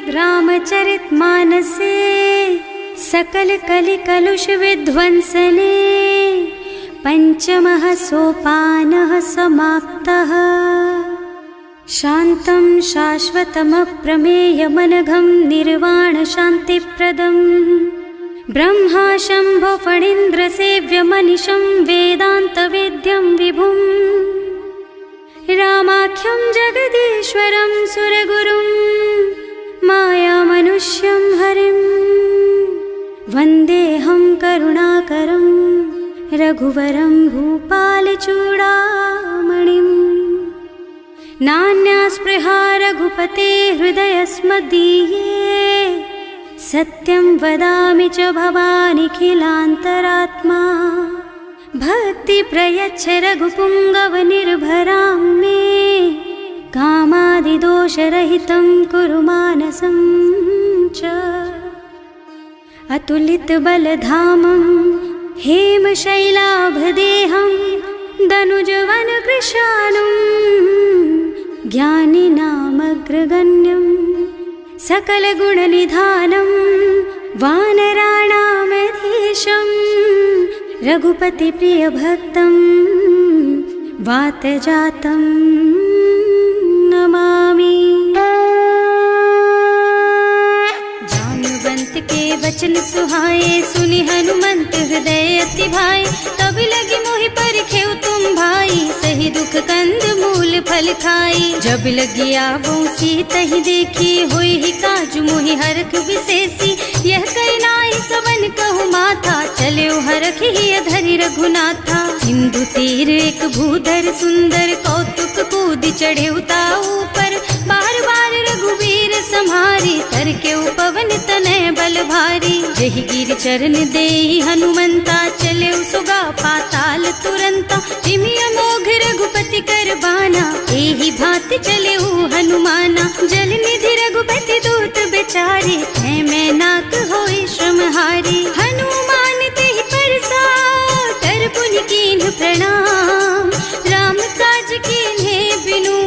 रामचरितमानसे सकल कलि कलुष विध्वंसने पंचमः सोपानः समाप्तः। शान्तं शाश्वतमप्रमेयमनघं निर्वाण शान्तिप्रदं ब्रह्मा शम्भो फणीन्द्रसेव्यमनिशं वेदान्तवेद्यं विभुं रामाख्यं जगदीश्वरं सुरगुरुं मायामनुष्यं हरिं वन्देऽहं करुणाकरं रघुवरं भूपालचूडामणिम्। नान्या स्पृहा रघुपते हृदयस्मदीये सत्यं वदामि च भवानिखिलान्तरात्मा। भक्ति प्रयच्छ रघुपुङ्गवनिर्भरां मे कामादिदोषरहितं कुरु मानसं च। अतुलितबलधामं हेमशैलाभदेहं दनुजवनकृशानुं ज्ञानिनामग्रगण्यं सकलगुणनिधानं वानराणामधीशं रघुपतिप्रियभक्तं वातजातं नमामि। जानुवंत के वचन सुहाए सुनि हनुमंत हृदय अति भाए। तब लगी मोहि परिखेउ तुम भाई सही दुख कंद मूल फल खाई। जब लगी आवो सीतहि देखी होई ही काजु मोहि हरख विशेषी। यह कही नाई सबन कहु माथा चले हरख ही धरि रघुनाथा। सिंधु तीर एक भूधर सुंदर कौतुक कूद चढ़े ऊपर। बार बार रघुवीर सम्हारी तर के पवन तनय बल भारी। जहि गिर चरण देहि हनुमंता चले सुगा पाताल तुरंता। जिमि अमोघ रघुपति कर बाना एहि भांति चले हनुमाना। जल निधि रघुपति दूत बेचारे है मैं नाक होई श्रमहारी। हनुमान तेहि परसा कर पुनि कीन्ह प्रणाम। राम काज कीन्हे बिनु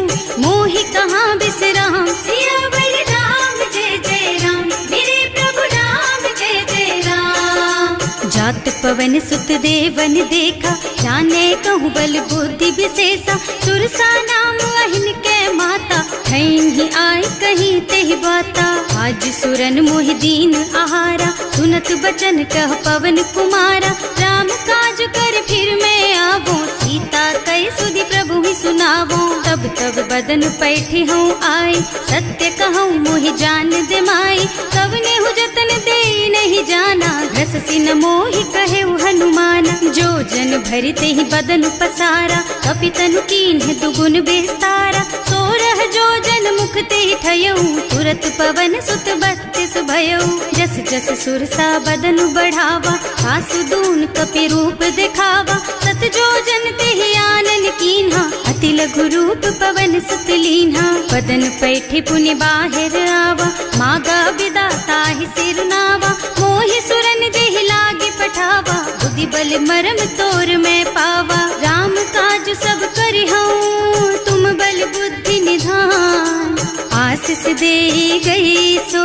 मोहि कहाँ बिसराम। सियावर राम जय जय राम मेरे प्रभु राम जय जय राम। जात पवन सुत देवन देखा जाने कहूँ बल बुद्धि विशेषा। सुरसा नाम अहिन के माता ही आय कहीं तेहि बाता। आज सुरन मोहि दीन आहारा सुनत बचन कह पवन कुमारा। राम काज कर फिर मैं आवो सीता कई सुधि प्रभु ही सुनावो। तब तब बदन पैठी हूँ आए सत्य कहूँ मोहि जान दे माई। कब ने हु जतन दे नहीं जाना घस सिन मोहि कहे हनुमाना। जो जन भरिते ही बदन पसारा कपितनु कीन्ह दुगुन बेस्तारा। सोरह जो जन मुख ते ठयऊ तुरत पवन सुत बत्तिस भयऊ। जस जस सुरसा बदन बढ़ावा आसु दून कपि रूप दिखावा। सत जो जन ते आनन कीन्हा अति लघु रूप पवन सुत लीन्हा। बदन पैठे पुनि बाहिर आवा मागा विदाता ही सिरनावा। मोहि सुरन जेहि लागे पठावा बुद्धि बल मरम तोर मैं पावा। राम काज सब करिहूँ तुम बल बुद्धि निधान। आशीष दे गई सो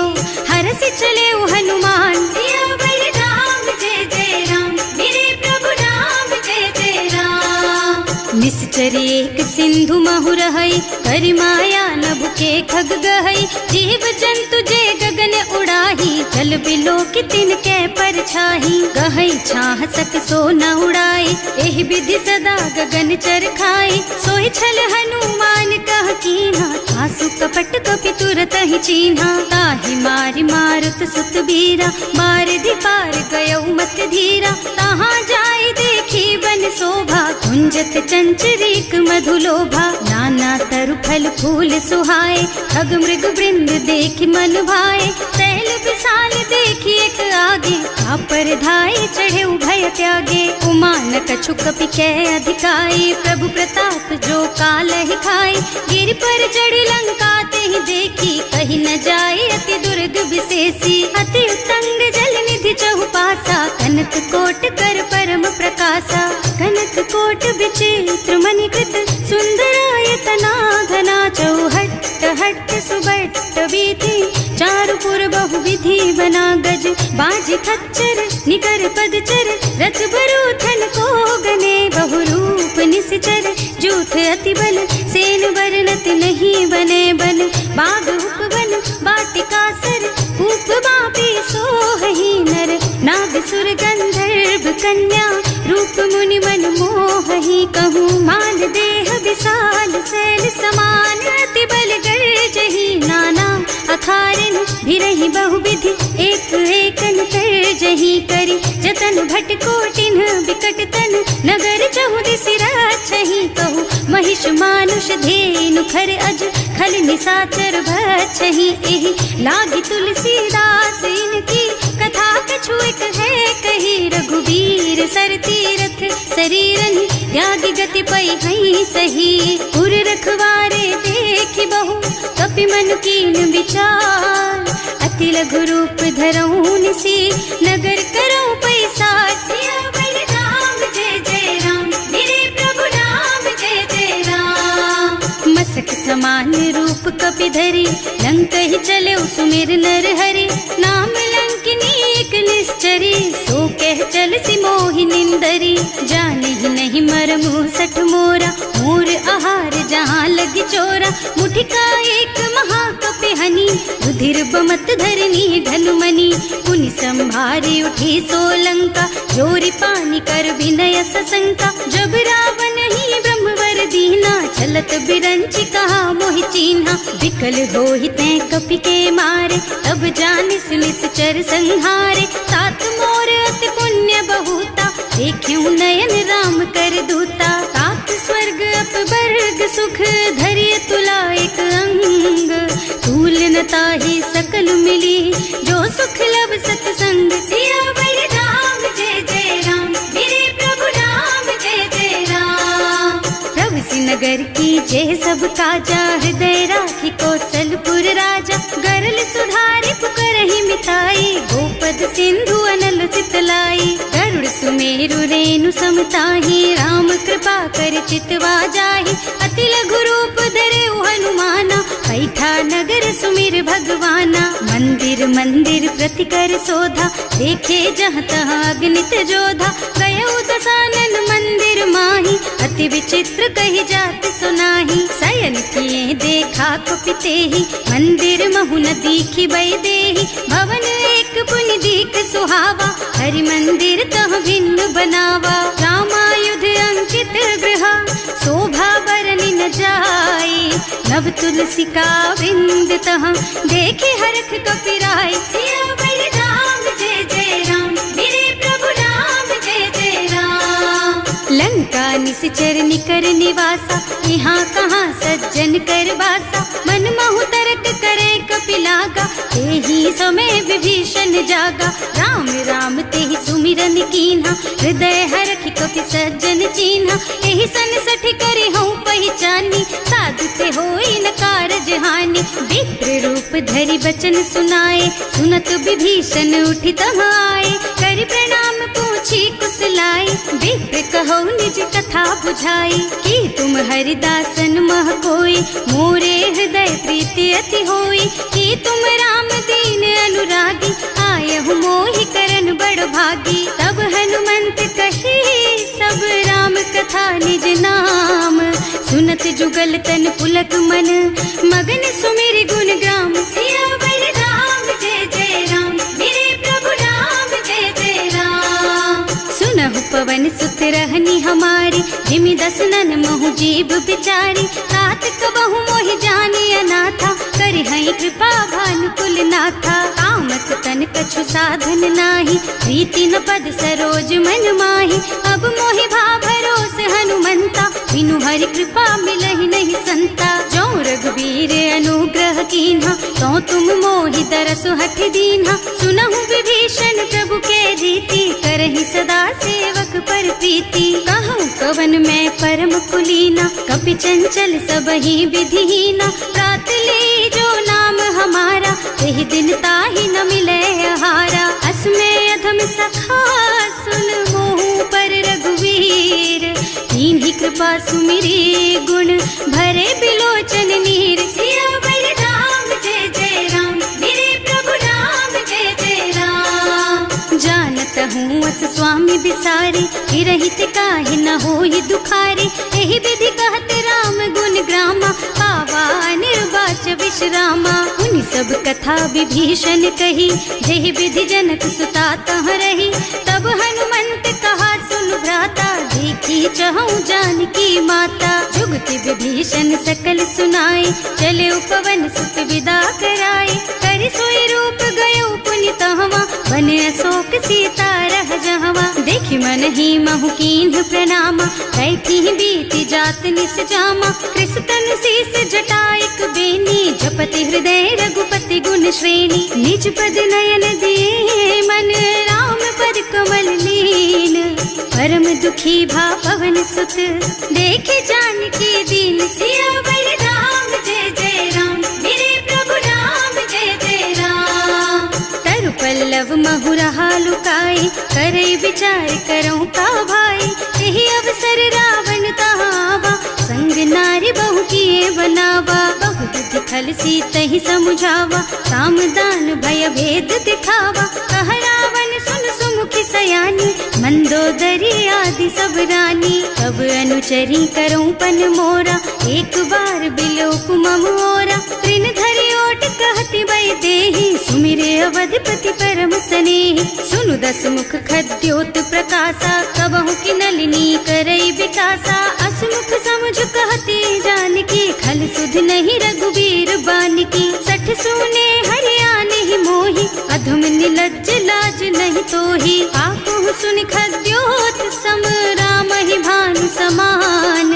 हरस चले हनुमान। सियावर राम जय जय राम मेरे प्रभु राम जय जय राम। निश्चर एक सिंधु महु रहई करि माया नभ के खग गहई। जीव जंतु जे गगन उड़ाही जल बिलो कि तिनके परछाही। गहई छाह सक सो न उड़ाई एहि विधि सदा गगन चर खाई। सोहि छल हनुमान कह कीन्हा आसु कपट कपि तुरत ही चीन्हा। ताहि मारि मारुत सुत बीरा बारिधि पार गयऊ मत धीरा। तहाँ जाय देखी बन शोभा कुंजत चंचरीक मधुलोभा। नाना तरु फल फूल सुहाए खग मृग वृंद देखि मन भाए। तैल विशाल देखी एक आगे पर धाय चढ़े भय त्यागे। उमान कछु कपि कै अधिकाई प्रभु प्रताप जो काल ही खाई। गिर पर चढ़ लंका ते ही देखी कहीं न जाए अति दुर्ग विशेषी। अति उत्तंग जल निधि चहुपासा कनक कोट कर परम प्रकाशा। कनक कोट विचित्र मणिकृत सुंदरायतना घना चौहट्ट हट्ट सुबट बीती, चारु पुर बहुविधि बना गज, बाज खच्चर निकर पदचर, रथ बरूथन को गने, बहुरूप निश्चर जूथ अति बल, सेन बरनत नहीं बने बन, बाग उपवन बाटिका सर, कूप बापी सोहहि नर, नाग सुर गंधर्व कन्या, रूप मुनि मन मोहहि, कहूँ मान देह विशाल शैल समान, अति बल गर्जहि नाना अखारन, भिरहि बहुविधि एक एकन तरजहि करि, जतन भट कोटिन बिकट तन, नगर चहुदिस राछहि, कहूँ महिष मानुष धेनु खर अज, खल निसाचर भक्षहि, एहि लागी तुलसीदास इनकी, कथा कछु एक है कही, रघुबीर सर तीरथ शरीरनि, त्यागी गति पई हई सही, उर रखवारे देखि बहु, कपि मन कीन विचार, अति लघु रूप धरऊं निसी, नगर करऊं पैसार, सियावर राम जय जय राम, मेरे प्रभु राम जय जय राम, मसक समान रूप कपि धरि, लंक ही चले सुमिर नर हरि, नाम लंकिनी एक निश्चरी, सो कह चल सी मोहि निंदरी, जाने ही नहीं मरमु सठ मोरा, मोर आहार जहाँ लग चोरा, मुठिका एक महाकपि हनी, रुधिर बमत धरनी ढलुमनी, पुनि संभारी उठी सोलंका, जोरी पानी कर विनय सशंका, जब रावण ही ब्रह्मवर दीना, चलत बिरंची कहा मोहि चीन्हा, विकल होहि तै कपि के मारे, तब जानिस निश्चर संहारे, तात मोर अति पुण्य बहुता, देखियो नयन राम कर दूता, तात स्वर्ग अपवर्ग सुख, धरिय तुला एक अंग, तूल न ताहि सकल मिली, जो सुख लब सतसंग, सियावर राम जय जय राम, मेरे प्रभु राम जय जय राम, प्रभु सि नगर की जय सब काजा, हृदय राखी कौशलपुर राजा, गरल सुधारि पुकारहि मिताई, गोपद सिंधु अनल चितलाई, गरुड़ सुमेरु रेणु समताहि, राम कृपा कर चितवा जाहि, अति लघु रूप धरे हनुमाना, बैठा नगर सुमिर भगवाना, मंदिर मंदिर प्रति कर शोधा, देखे जहाँ तहाँ अगणित जोधा, गयो दसानन मंदिर माही, अति विचित्र कही जात सुनाही, शयन किए देखा कुपिते ही, मंदिर महु न दीखी बई देही, भवन एक पुनि दीख सुहावा, हरि मंदिर तह भिन्न बनावा, रामायुध अंकित गृह, शोभा बरनि न जाई, नव तुलसी का वृंद तह, देखे हरख कपिराई, सियावर राम जय जय राम, मेरे प्रभु राम जय जय राम, लंका निश्चर निकर निवासा, यहाँ कहाँ सज्जन कर वासा, मन महु तरक करे कपिलागा, तेहि समय विभीषण जागा, राम राम तेहि सुमिरन कीन्हा, हृदय हरखि कपि सज्जन चीन्हा, एहि सन सठ करि हूँ पहचानी, साधु ते होई न कारज हानि, विप्र रूप धरि बचन सुनाए, सुनत विभीषण उठि तहाँ आए, करि प्रणाम पूछी कुशलाई, विप्र कहो निज कथा बुझाई, कि तुम हरिदासन मह कोई, मोरे हृदय प्रीति अति होई, कि तुम राम दीन अनुरागी, आयहु मोहि करन बड़ भागी, तब हनुमंत कही सब राम कथा निज नाम, सुनत जुगल तन पुलक मन, मगन सुमिर गुण ग्राम, सियावर राम जय जय राम, मेरे प्रभु राम जय जय राम, सुनहु पवन सुत रहनी हमारी, जिमि दसनन महु जीव बिचारी, तात कबहु मोहि जानी अनाथा, करि हई कृपा भानुकुल नाथा, तामस तन कछु साधन नाही, प्रीति न पद सरोज मन माही, अब मोहि भा भरोस हनुमंता, बिनु हरि कृपा मिलहि नहीं संता, जो रघुबीर अनुग्रह कीन्हा, तो तुम मोहि दरसु हठ दीन्हा, सुनहु विभीषण प्रभु के रीति, करहि सदा सेवक पर प्रीति, कहूँ कवन मैं परम कुलीना, कपि चंचल सबहि विधिहीना, प्रात ले जो नाम हमारा, तेहि दिन ताहि न मिले आहारा, असमय अधम सखा सुन मोहु पर रघुवीर, कीन्ही कृपा सुमिरी गुण भरे बिलोचन नीर, सियावर स्वामी बिसारी, रहित काहे न होई दुखारी। एहि विधि कहते राम गुण ग्रामा, पावा निर्वाच विश्रामा। उन सब कथा विभीषण कही, जेहि विधि जनक सुता तह रही। तब हनुमंत कहा सुन भ्राता, देखी चहु जानकी माता। जुगति विभीषण सकल सुनाई, चले उपवन सुत विदा कराई। कर सोई रूप गयो पुनि तहवा, बन अशोक सीता रह जहवा। देखि मन ही महु कीन्ह प्रणामा, कैथी बीति जात निस जामा। कृष तनु शीस जटाइक बेनी, जपति हृदय रघुपति गुण श्रेणी। निज पद नयन दिए मन, राम पद कमल लीन। परम दुखी भा पवन सुत, देखे जानकी दीन। सियावर राम जय जय राम, मेरे प्रभु राम जय जय राम। तरु पल्लव महुरहा लुकाई, करई विचार करऊं का भाई। यही अवसर रावण तहावा, संग नारी बहु किए बनावा। बहु बुद्धि खल सीतहि समुझावा, काम दान भय भेद दिखावा। कह रावण सुन सुमुखी सयानी, मंदोदरी आदि सब रानी। तब अनुचरी करऊं पन मोरा, एक बार बिलोक मम ओरा। तृण धरि ओट कहति बई देहि, सुमिरे अवधिपति परम स्नेहि। सुनु दस मुख खद्योत प्रकाशा, कबहु की नलिनी करई विकासा। असमुख समुझ कहती जानकी, खल सुध नहीं रघुबीर बानकी। सठ सूने हरियाणा ही मोहि, अधम निलज्ज लाज नहीं तोहि। आपहु सुनि खद्योत सम, राम ही भानु समान।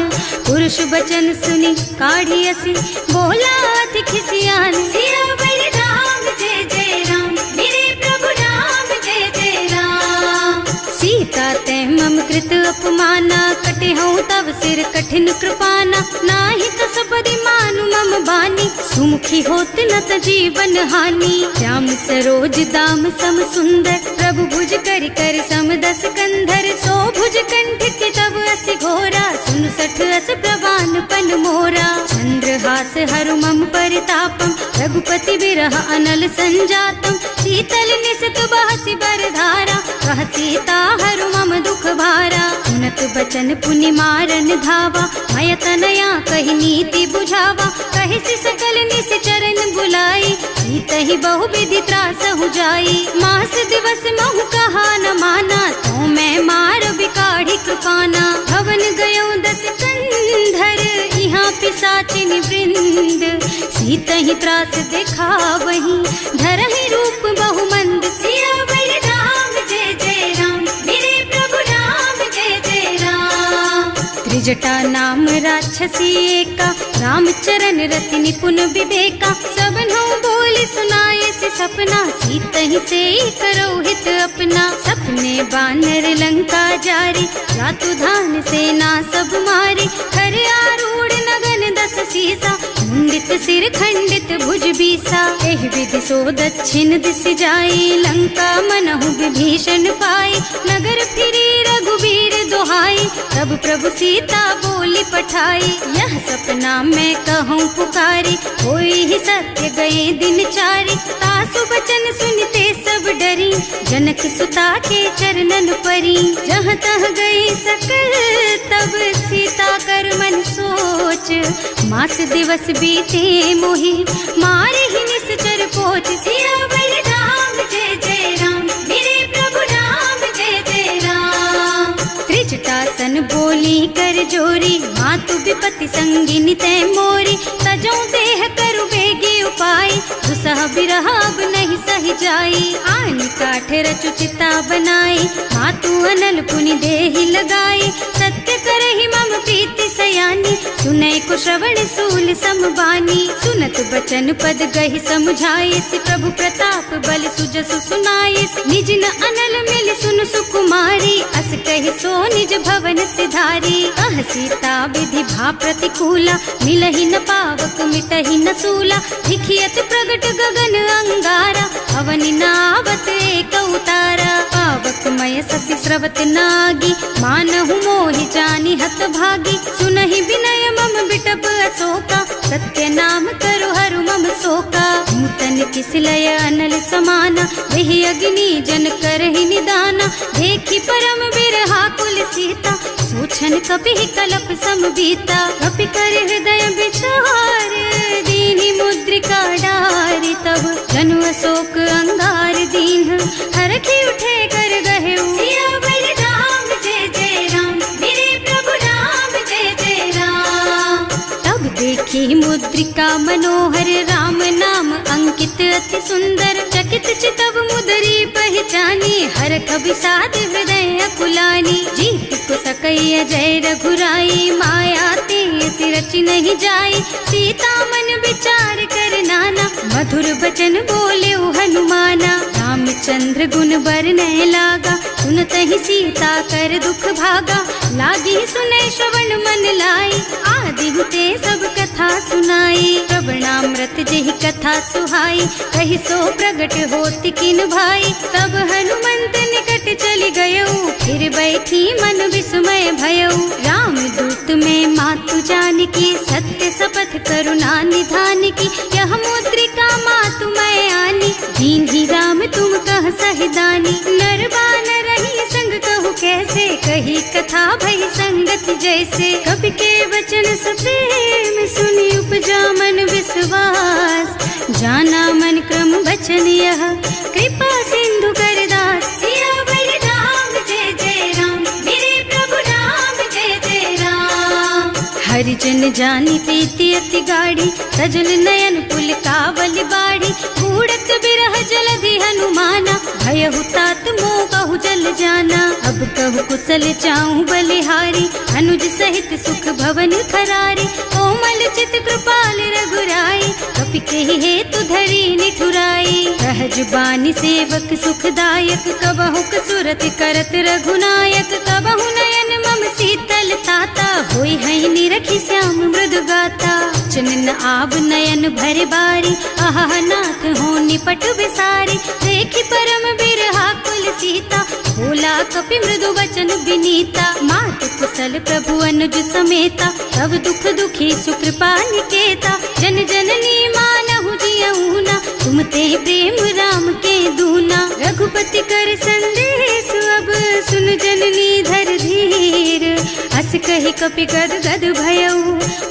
पुरुष बचन सुनि काढ़ी असी, बोला अति खिसियान। सियावर राम जय जय राम, मेरे प्रभु राम जय जय राम। सीता ते मम कृत अपमाना, कटे हूँ तब सिर कठिन कृपाना। नाही कसपति मानु मम बानी, सुमुखी होत न त जीवन हानि। श्याम सरोज दाम सम सुंदर, प्रभु भुज कर कर सम दस कंधर। सो भुज कंठ के तब असि घोरा, सुन सठ अस प्रवान पन मोरा। चंद्रहास हरु मम परितापम, रघुपति बिरह अनल संजातम। शीतल निसत बहसि बरधारा, कह सीता हरु मम दुख भारा। सुनत बचन पुनि मारन धावा, मय तनया कहि नीति बुझावा। कहि सि सकल निश्चरण बुलाई, सीतहि बहु विधि त्रासहु जाई। मास दिवस महु कहा न माना, तो मैं मार बिकाढ़ी कृपाना। भवन गयो दस कंधर, यहाँ पिशाचिनी वृंद। सीतहि त्रास दिखावहि, धरहि रूप बहु मंद। सियावर राम जय जय राम, मेरे प्रभु राम जय जय राम। त्रिजटा नाम राक्षसी एका, राम चरण रति निपुण विवेका। सबनों बोले सुनाए से सपना, सीतहि से करो हित अपना। सपने बानर लंका जारी, जातु धान सेना सब मारी। खर आरूढ़ नगन दस सीसा, मुंडित सिर खंडित भुज बीसा। एहि विधि सो दक्षिण दिस जाई, लंका मनहु विभीषण पाई। नगर फिरी रघुबीर दोहाई, तब प्रभु सीता बोली पठाई। यह सपना मैं कहूँ पुकारी, होई ही सत्य गए दिन चारि। तासु बचन सुनते सब डरी, जनक सुता के चरणन परी। जहाँ तह गई सकल तब सीता कर मन सोच। मास दिवस बीते मोहि, मारे ही निश्चर पोच। सियावर राम जय जय राम, मेरे प्रभु राम जय जय राम। त्रिजटासन बोली कर जोरी, मातु विपति संगिनी तै मोरी। तजो देह करु बेगी उपाय, दुसह बिरह अब नहीं सही जाई। आन काठ रचु चिता बनाई, मातु अनल पुनि देहि लगाई। सत्य करहि मम प्रीति सयानी, सुनै को श्रवण सूल समबानी। सुनत बचन पद गहि समुझाई, प्रभु प्रताप बल सुजसु सुनाई। निज न अनल मिल सुन सुकुमारी, अस कहि सो निज भवन सिधारी। कह सीता विधि भा प्रतिकूला, मिलहि न पावक मिटहि न सूला। लिखियत प्रगट गगन अंगारा, अवनि नावत एक उतारा। पावक मय ससि स्रवत नागी, मानहु मोहि जानि हत भागी। सुनहि विनय मम बिटप अशोका, सत्य नाम करु हरु मम शोका। नूतन किस लय अनल समाना, वही अग्नि जन करहि निदाना। देखी परम बिरहा कुल सीता, सोचन कपि कलप सम बीता। कपि कर हृदय विचार, दीनी मुद्रिका डारी, तब जनु अशोक अंगार दीन, हरखी उठे कर गहे सियावर राम जय जय राम, मेरे प्रभु राम जय जय राम। तब देखी मुद्रिका मनोहर, राम नाम अंकित अति सुंदर। चकित चितव मुदरी पहचानी, हरख विषाद हृदय अकुलानी। जीत को सकैय जय रघुराई, माया ते रचि नहीं जाई। सीता मन विचार कर नाना, मधुर बचन बोले हनुमाना। रामचंद्र गुण बरनय लागा, सुनतहि सीता कर दुख भागा। लागी सुनै श्रवण मन लाई, आदि हुते सब कथा सुनाई। प्रवणामृत जेहि कथा सुहाई, कहि सो प्रगट होति किन भाई। तब हनुमंत निकट चली गयऊ, फिर बैठी मन विस्मय भयऊ। राम दूत में मातु जानकी, सत्य शपथ करुणा निधान की। यह मुद्रिका मातु मैं आनी, दीन्ही राम तुम कह सहिदानी। नर बानर रही संग कहु कैसे, कही कथा भई संगति जैसे। कवि के वचन सप्रेम सुनि उपजा मन विश्वास। जाना मन क्रम वचन यह, कृपा सिंधु कर दास। सियावर राम जय जय राम, मेरे प्रभु राम जय जय राम। हरिजन जानी प्रीति अति गाढ़ी, सजल नयन पुलकावल बाढ़ी। बूढ़त बिरह जलधि हनुमाना, भयहु तात मोह कहु जल जाना। अब कहु कुशल चाहूं बलिहारी, अनुज सहित सुख भवन खरारी। कोमल चित कृपाल रघुराई, कपि कहि हेतु धरी निठुराई। सहज बानी सेवक सुखदायक, कबहु कसुरत करत रघुनायक। कबहु नयन मम शीतल ताता, होई है निरखी श्याम मृदु गाता। चनन आव नयन भर बारी, आहा नाथ हो निपट बिसारी। देखी परम बिरहा कुल सीता, भोला कपि मृदु वचन विनीता। मातु कुशल प्रभु अनुज समेता, तब दुख दुखी सुकृपा निकेता। जन जननी मानहु जियऊ ना, तुम ते प्रेम राम के दूना। रघुपति कर संदेश अब सुन जननी धर धीर। हस कहि कपि गद गद भयऊ,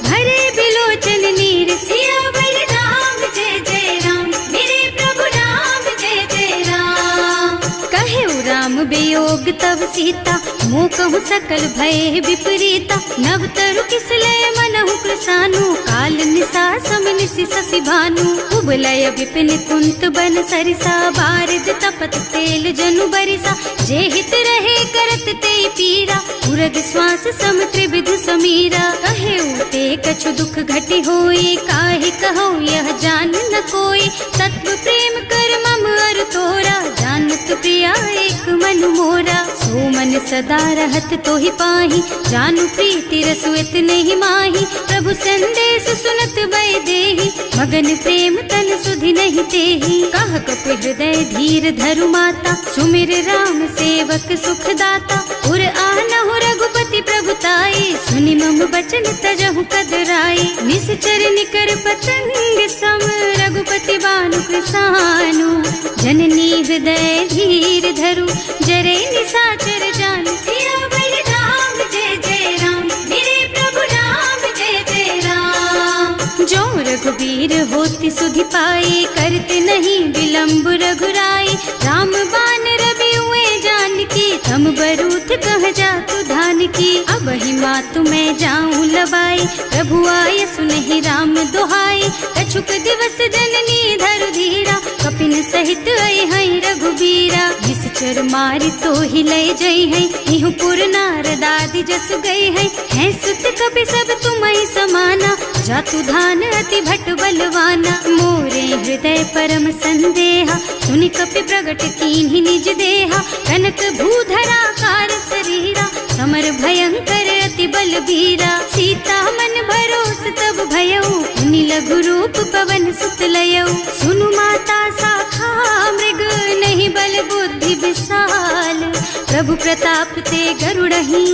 भरे बिलोचन नीर। सियावर राम जय जय राम, मेरे प्रभु राम जय जय राम। कहे राम वियोग तब सीता, मोह कहु सकल भय विपरीता। नव तरु किसलय मनहु कृसानु, काल निसा सम निसि शशि भानु। उबलय विपिन कुंत बन सरिसा, बारिज तपत तेल जनु बरिसा। जे हित रहे करत ते पीरा, उरग श्वास सम त्रिविध समीरा। कहे उते कछु दुख घटी होई, काहे कहो यह जान न कोई। तत्व प्रेम कर मम अर तोरा, जानत प्रिया एक मन मोरा। सो मन सदा रहत तोहि पाही, जानु प्रीति रसु इतने ही माही। प्रभु संदेश सुनत वै देही, मगन प्रेम तन सुधि नहीं तेही। कह कपि हृदय धीर धरु माता, सुमिर राम सेवक सुख दाता। उर आनहु रघुपति प्रभुताई, सुनि मम बचन तजहु कदराई। निश्चर निकर पतंग सम, रघुपति बानु कृसानु। जननी हृदय धीर धरु, जरे निशाचर जानु। सियावर राम जय जय राम, मेरे प्रभु राम जय जय राम। जो रघुबीर होति सुधि पाई, करते नहीं विलम्ब रघुराई। राम बान रवि हुए जानकी, थम बरूथ कह जातु धान की। अब ही मातु मैं जाऊं लबाई, प्रभु आय सुनहि राम दुहाई। कछुक दिवस जननी धरु धीरा, कपिन सहित आई है रघुबीरा। निश्चर मारी तो ही लय जई है, इहु पुर नारद आदि जस गए है। सुत कपि सब तुम्हि समाना, जातु धान अति भट बलवाना। मोरे हृदय परम संदेहा, सुनि कपि प्रगट कीन्हि निज देहा। कनक भूधरा कार शरीरा, समर भयंकर अति बलबीरा। सीता मन भरोस तब भयऊ, मुनि लघु रूप पवन सुत लयऊ। सुनु माता शाखा मृग, नहीं बल बुद्धि विशाल। प्रभु प्रताप ते गरुड़हि,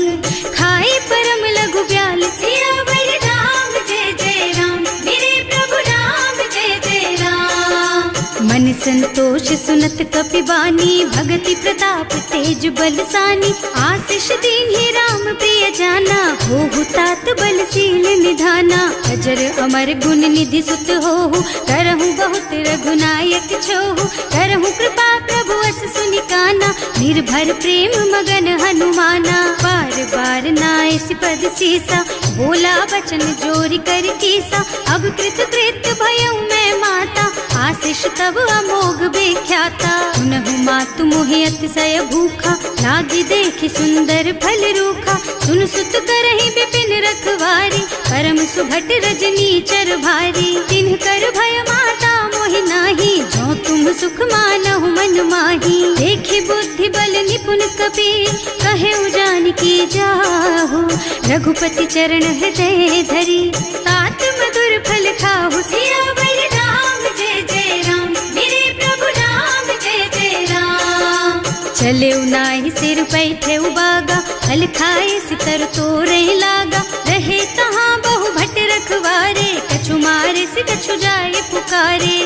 खाई परम लघु ब्याल। सियावर राम जय जय राम, मेरे प्रभु राम जय जय राम। मन संतोष सुनत कपिबानी, भगति प्रताप तेज बलसानी। आशीष दीन्हि राम प्रिय जाना, होहु तात बलशील निधाना। अजर अमर गुण निधि सुत होहु, करहु बहुत रघुनायक छोहु। करहु कृपा प्रभु अस सुनि काना, निर्भर प्रेम मगन हनुमाना। बार बार नाइस पद सीसा, बोला बचन जोरी कर कीसा। अब कृत कृत भयउ मैं माता, आशीष तब अमोघ बेख्याता। सुनहु मातु मोहि अतिशय भूखा, लागी देखि सुंदर फल रूखा। सुन सुत करहि विपिन रखवारी, परम सुभट रजनी चर भारी। तिन्ह कर भय माता मोहि नाही, जो तुम सुख मानहु मन माही। देखि बुद्धि बल निपुण कपि, कहे जानकी जाहु। रघुपति चरण हृदय धरी, तात मधुर फल खाहु। सियावर राम जय जय राम, मेरे प्रभु राम जय जय राम। चले नाहि सिर बैठे बागा, फल खाए सितर तोरे लागा। रहे तहाँ बहु भट रखवारे, कछु मारे से कछु जाए पुकारे।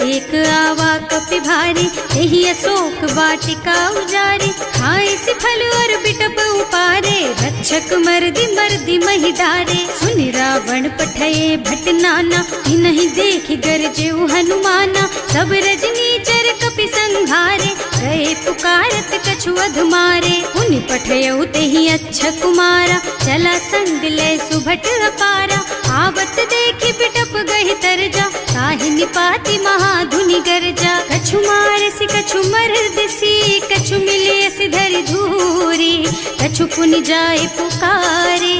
एक आवा कपि भारी, यही अशोक वाटिका उजारी। खाए से फल और बिटप उपारे, रक्षक मर्दी मर्दी महि डारे। सुनि रावण पठये भट नाना, नहीं देखि गरजेउ हनुमाना। सब रजनी चर कपि संघारे, गए पुकारत कछु अधमारे। उनि पठयउ तेहि अच्छा कुमारा, चला संग ले सुभट अपारा। आवत देखि बिटप गहि तरजा, ताहि निपाति महाधुनि गरजा। कछु मारसि कछु मरदसी, कछु मिलियसि धरि धूरी। कछु पुनि जाए पुकारे,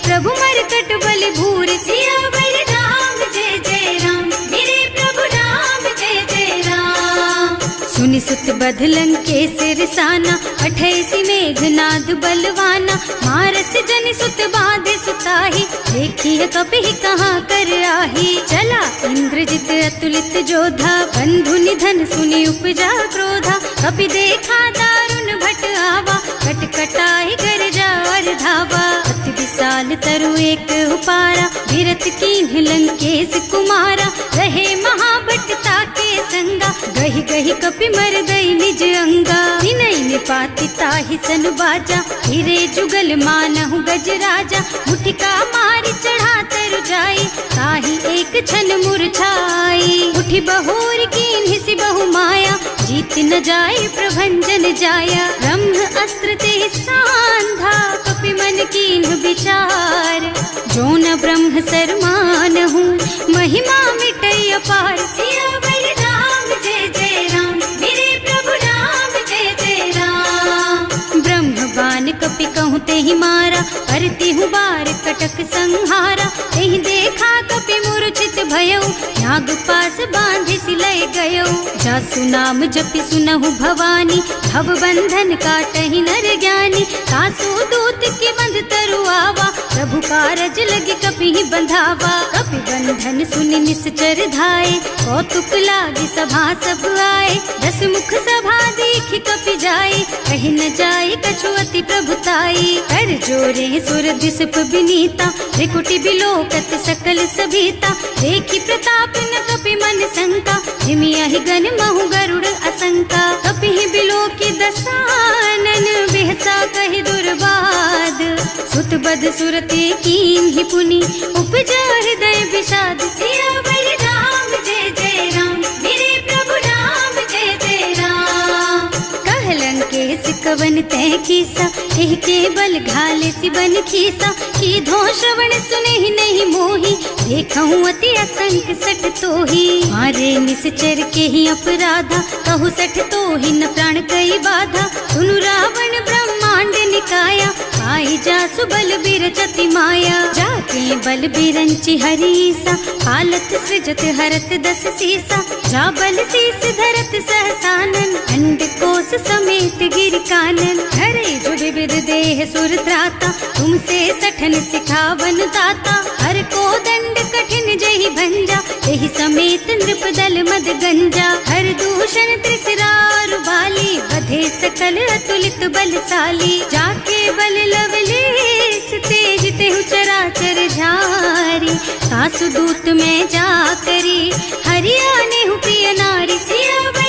प्रभु मरकट बलि भूरि। सियावर राम जय जय राम, मेरे प्रभु राम जय जय राम। सुनि सुत बध लंकेश रिसाना, पठयसि मेघनाद बलवाना। मारस जनि सुत बाँधे सुताही, देखिए कपि कहाँ कर आही। चला इंद्रजित अतुलित जोधा, बंधु निधन सुनि उपजा क्रोधा। कपि देखा दारुण भट आवा, कट कटाई गरजा और धावा। अति विशाल तरु एक उपारा, गिरत कीन्ह लंकेश कुमारा। रहे महाभट ताके संगा, गहि गहि कपि मर गई निज अंगा। विनय निपाति ताहि सन बाजा, हिरे जुगल मानहु गज राजा। मुठिका मारी चढ़ा तरु जाई, ताहि एक छन मुरझाई। उठि बहोर कीन्हि सि बहु माया, जीत न जाए प्रभंजन जाया। ब्रह्म अस्त्र ते सांधा, कपि मन कीन्ह विचार। जो न ब्रह्म सर मानहु, महिमा मिटै अपार। सियावर राम जय जय राम, मेरे प्रभु राम जय जय राम। ब्रह्म बान कपि कहूँ तेहि मारा, करती हूँ बार कटक संहारा। तेहि देखा कपि मूर्छित भयउ, नाग पास बांधि सिलय गयउ। जासु नाम जपि सुनहु भवानी, भव बंधन काटहि नर ज्ञानी। तासु दूत की बंध तरु आवा, प्रभु कारज लगे कपि बंधावा। कपि बंधन सुनि निश्चर धाये, कौतुक लागी सभा सब आए। 10 मुख सभा देखि कपि जाए, कहि न जाए कछु अति प्रभुताई। कर जोरे सुर दिसप विनीता, त्रिकुटी बिलोकत सकल सभीता। देखि प्रताप न कपि मन शंका, हिमियहि गण महु गरुड़ असंका। कपि बिलोकी दसानन, बिहसा कहि दुर्बाद। सुत बद सुरते कीन्हि पुनि, उपजा हृदय विषाद। सियावर राम जय जय राम, मेरे प्रभु राम जय जय राम। कह लंकेश कवन तै कीसा, एह के बल घाले सि बन खीसा। की धो श्रवण सुने नहीं मोही, देखऊँ अति असंख सठ तोही। मारे निश्चर के ही अपराधा, कहु सठ तोही न प्राण कई बाधा। सुनु रावण ब्रह्मांड निकाया, आई जासु बल बिरचति माया। जाके बल बिरंचि हरीसा, हालत सृजत हरत 10 सीसा। जा बल शीस धरत सहसानन, अंड कोस समेत गिर कानन। हरे जो विविध देह सुर त्राता, तुमसे सठन सिखावन दाता। हर को दंड कठिन जहि भंजा, तेहि समेत नृप दल मद गंजा। हर दूषण त्रिसरारु बाली, बधे सकल अतुलित बलशाली। जाके बल लवलेश तेज तेहु चराचर झारी। सासु दूत में जा करी, हरियाणे हु प्रिय नारी। सियावर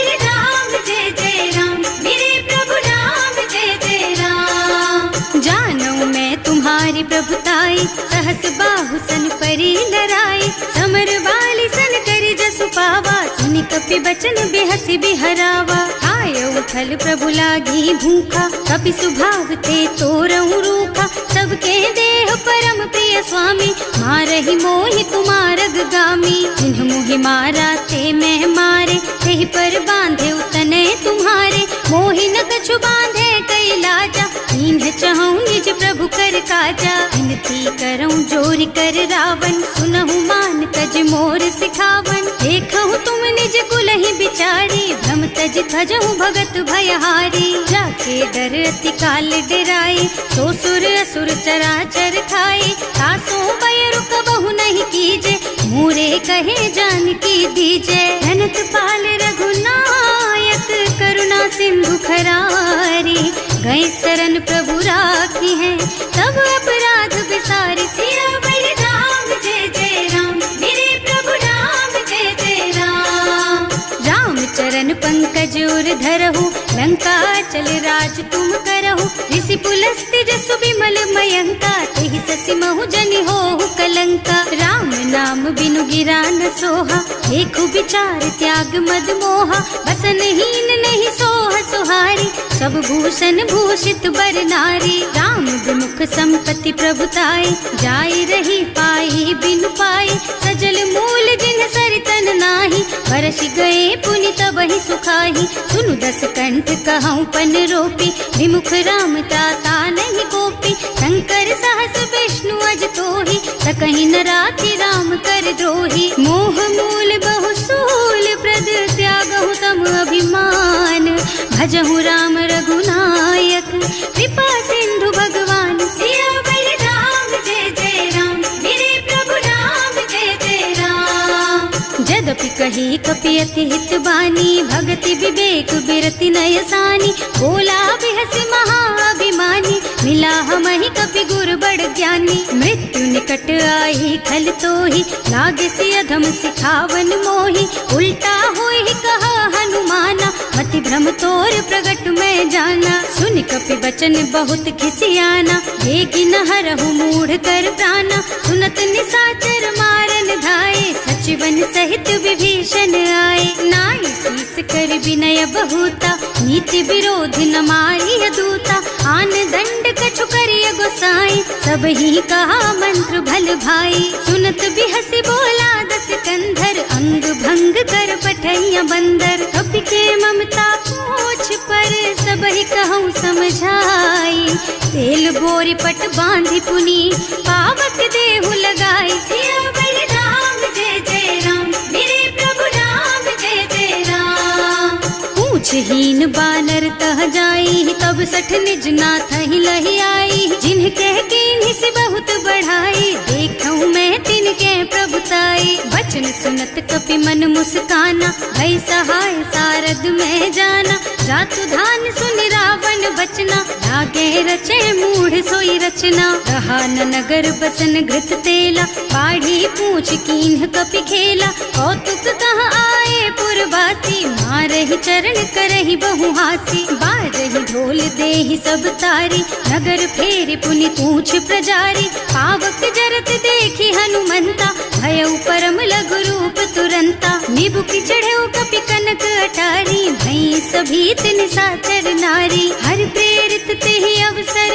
सहस बाहु सन परी लराए, समर बाली सन करी जसु पावा, सुनि कपि बचन बेहसी बिहरावा। आय उठल प्रभु लागी भूखा, कपि सुभाव ते तोरऊ रूखा, सबके देह परम प्रिय स्वामी, मारहि मोहि कुमारग गामी। जिन्ह मोहि मारा ते मैं मारे, तेहि पर बांधे उतने तुम्हारे, मोहि न कछु बांधे कई लाजा, इन्ह चहु निज प्रभु कर काजा। विनती करऊं जोरि कर रावण, सुनहु मान तज मोर सिखावन। देखहु तुम निज कुलहि बिचारी, भ्रम तज थजहु भगत भयहारी। जाके डर अति काल डराए, सो सुर असुर चराचर खाए। तासो बैरु कबहु नहीं कीजे, मूरे कहे जानकी दीजे। धनत पाल रघुनायक, करुणा सिंधु खरारी। गए शरण प्रभु राखी है, तब अपराध बिसारी। सियावर राम जय जय राम, मेरे प्रभु राम जय जय राम। राम चरण पंकज उर धरहु, लंका चल राज तुम करहु। ऋषि पुलस्त्य जसु बिमल मयंका, तेहि ससि महु जनि होहु कलंका। राम नाम बिनु गिरा न सोहा, देखु विचार त्याग मद मोहा। बसन हीन नहीं सोह सुहारी, सब भूषण भूषित बर नारी। राम विमुख संपत्ति प्रभुताई, जाय रही पाई बिनु पाई। सजल मूल जिन सरितन नाही, बरस गए पुनि तबहि सुखाही। सुनु दस कंठ कहऊँ पन रोपी, विमुख राम त्राता नहीं गोपी। शंकर सहस विष्णु अज तोहि, सकहि न राखि राम कर द्रोही। मोह मूल बहु सूल प्रद, त्यागहु तम अभिमान। भजहु राम रघुनायक, कृपा सिंधु भगवान। सियावर राम जय जय राम, मेरे प्रभु राम जय जय राम। जदपि कही कपि अति हित बानी, भगति विवेक बिरति नय सानी। बोला बिहसि महाअभिमानी, मिला हमहि कपि गुर बड़ ज्ञानी। मृत्यु निकट आई खल तोहि, लागे सि अधम सिखावन मोहि। उल्टा होहि कहा हनुमाना, मति भ्रम तोर प्रगट मैं जाना। सुनि कपि बचन बहुत खिसियाना, देगी न हरहु मूढ़ कर प्राणा। सुनत निसाचर मारन धाये, सचिवन सहित विभीषण आए। नाई शीस कर विनय बहुता, नीति विरोध न मारिय दूता। आन दंड कछु करिय गोसाई, सब ही कहा मंत्र भल भाई। सुनत बिहसि बोला दस कंधर, अंग भंग कर पठैया बंदर। कपि के ममता पूछ पर, सब ही कहूँ समझाई। तेल बोरी पट बांधि पुनी, पावक देहु लगाई। सियावर राम जय जय राम, मेरे प्रभु राम जय जय राम। पूछहीन बानर तह जाई, तब सठ निज नाथ ही लही आई। जिन्ह कह कीन्हि से बहुत बढ़ाई, देखऊँ मैं तिनके प्रभुताई। वचन सुनत कपि मन मुस्काना, भई सहाय सारद में जाना। जातु धान सुन रावण बचना, लागे रचे मूढ़ सोई रचना। रहा न नगर बसन घृत तेला, बाढ़ी पूछ कीन्ह कपि खेला। कौतुक कह आए पुरवासी, मारहि चरण करहि बहु हासी। बारहि ढोल देहि सब तारी, नगर फेर पुनि पूछ प्रजारी। पावक जरत देखि हनुमंता, भयउ परम लघु रूप तुरंता। निबुकि चढ़ऊ कपि कनक अटारी, भई सभीत निसाचर नारी। हर प्रेरित तेहि अवसर,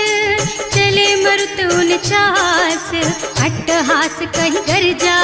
चले मरुत उनचास। अट्टहास कहि गर्जा,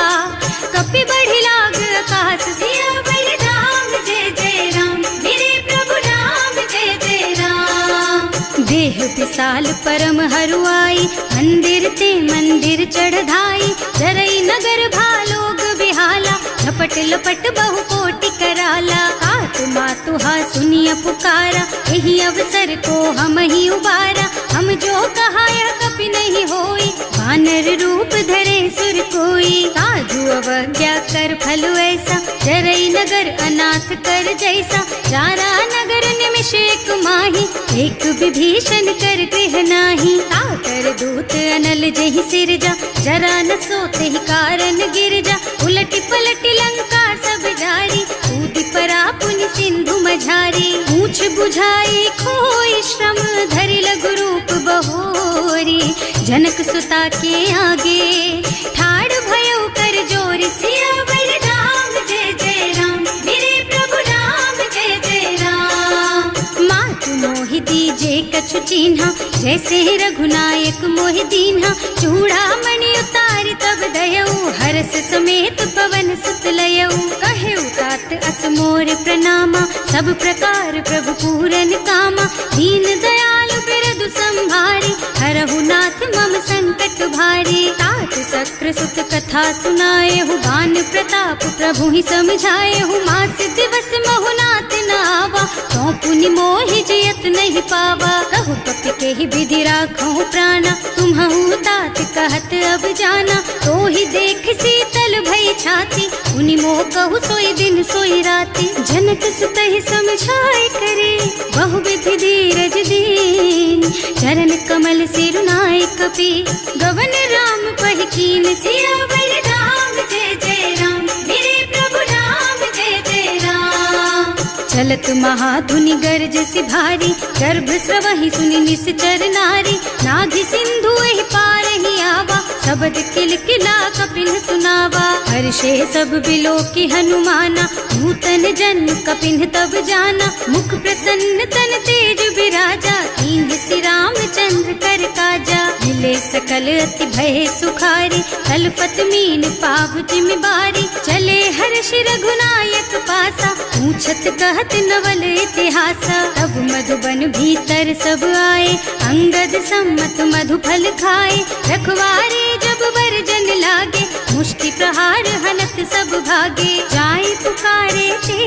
कपि बढ़ि लाग आकाश। सियावर राम जय जय राम, मेरे प्रभु राम जय जय राम। देह विशाल परम हरुआई, मंदिर ते मंदिर चढ़धाई। जरई नगर भालोग बिहाला, झपट लपट बहु कोटि कराला। आत्मा तुहा सुनिय पुकारा, यही अवसर को हम ही उबारा। हम जो कहा यह कपि नहीं होई, वानर रूप धरे सुर कोई। साधु अवज्ञा कर फल ऐसा, जरई नगर अनाथ कर जैसा। जारा नगर निमिष एक माही, एक विभीषण कर गृह नाही। ताकर दूत अनल जहि सिरजा, जरा न सोते ही कारण गिर जा। उलटी पलटी लंका सब जारी, कूदि परा पुनि सिंधु मझारी। पूछ बुझाई खोई श्रम, धरि लघु रूप बहोरी। जनक सुता के आगे ठाड़ भयो कर जोर, सियावर राम जय जय राम, मेरे प्रभु राम जय जय राम। मातु मोहि दीजे कछु चिन्हा, जैसे रघुनायक मोहि दीन्हा। चूड़ामणि उतारि तब दयऊ, हरस समेत पवन सुत लयऊ। कहेउ तात अस मोर प्रणामा, सब प्रकार प्रभु पूरन कामा। दीन दयालु बिरदु संभारी, हरहु नाथ मम संकट भारी। तात सक्र सुत कथा सुनाएहु, बान प्रताप प्रभु ही समझाएहु। मास दिवस महु नाथ न आवा, तो पुनि मोहि जियत नहीं पावा। कहु कपि के ही विधि राखहु प्राणा, तुम्हु तात कहत अब जाना। तो ही देख शीतल भई छाती, उनि मोह कहु सोई दिन सोई राती। जनक सुतहि समझाए करे, बहु विधि धीरज दीन। चरण कमल सिरुनाए कपि, गवन राम पहि कीन। सियावर राम जय जय राम, मेरे प्रभु राम जय जय राम। चलत महाधुनि गरज सि भारी, गर्भ स्रवहि सुनि निश्चर नारी। नाभि सिंधु एहि पारहि आवा, शबद किलकिला कपिन सुनावा। हर्षे सब बिलोकी हनुमाना, नूतन जन्म कपिन तब जाना। मुख प्रसन्न तन तेज बिराजा, कीन्ह श्री रामचंद्र कर काजा। मिले सकल अति भय सुखारी, तलपत मीन पाव जिमि बारी। चले हर्ष रघुनायक पासा, पूछत कहत नवल इतिहासा। तब मधुबन भीतर सब आए, अंगद सम्मत मधु फल खाए। रखवारे जब बरजन लागे, मुष्टि प्रहार हनत सब भागे। जाए पुकारे ते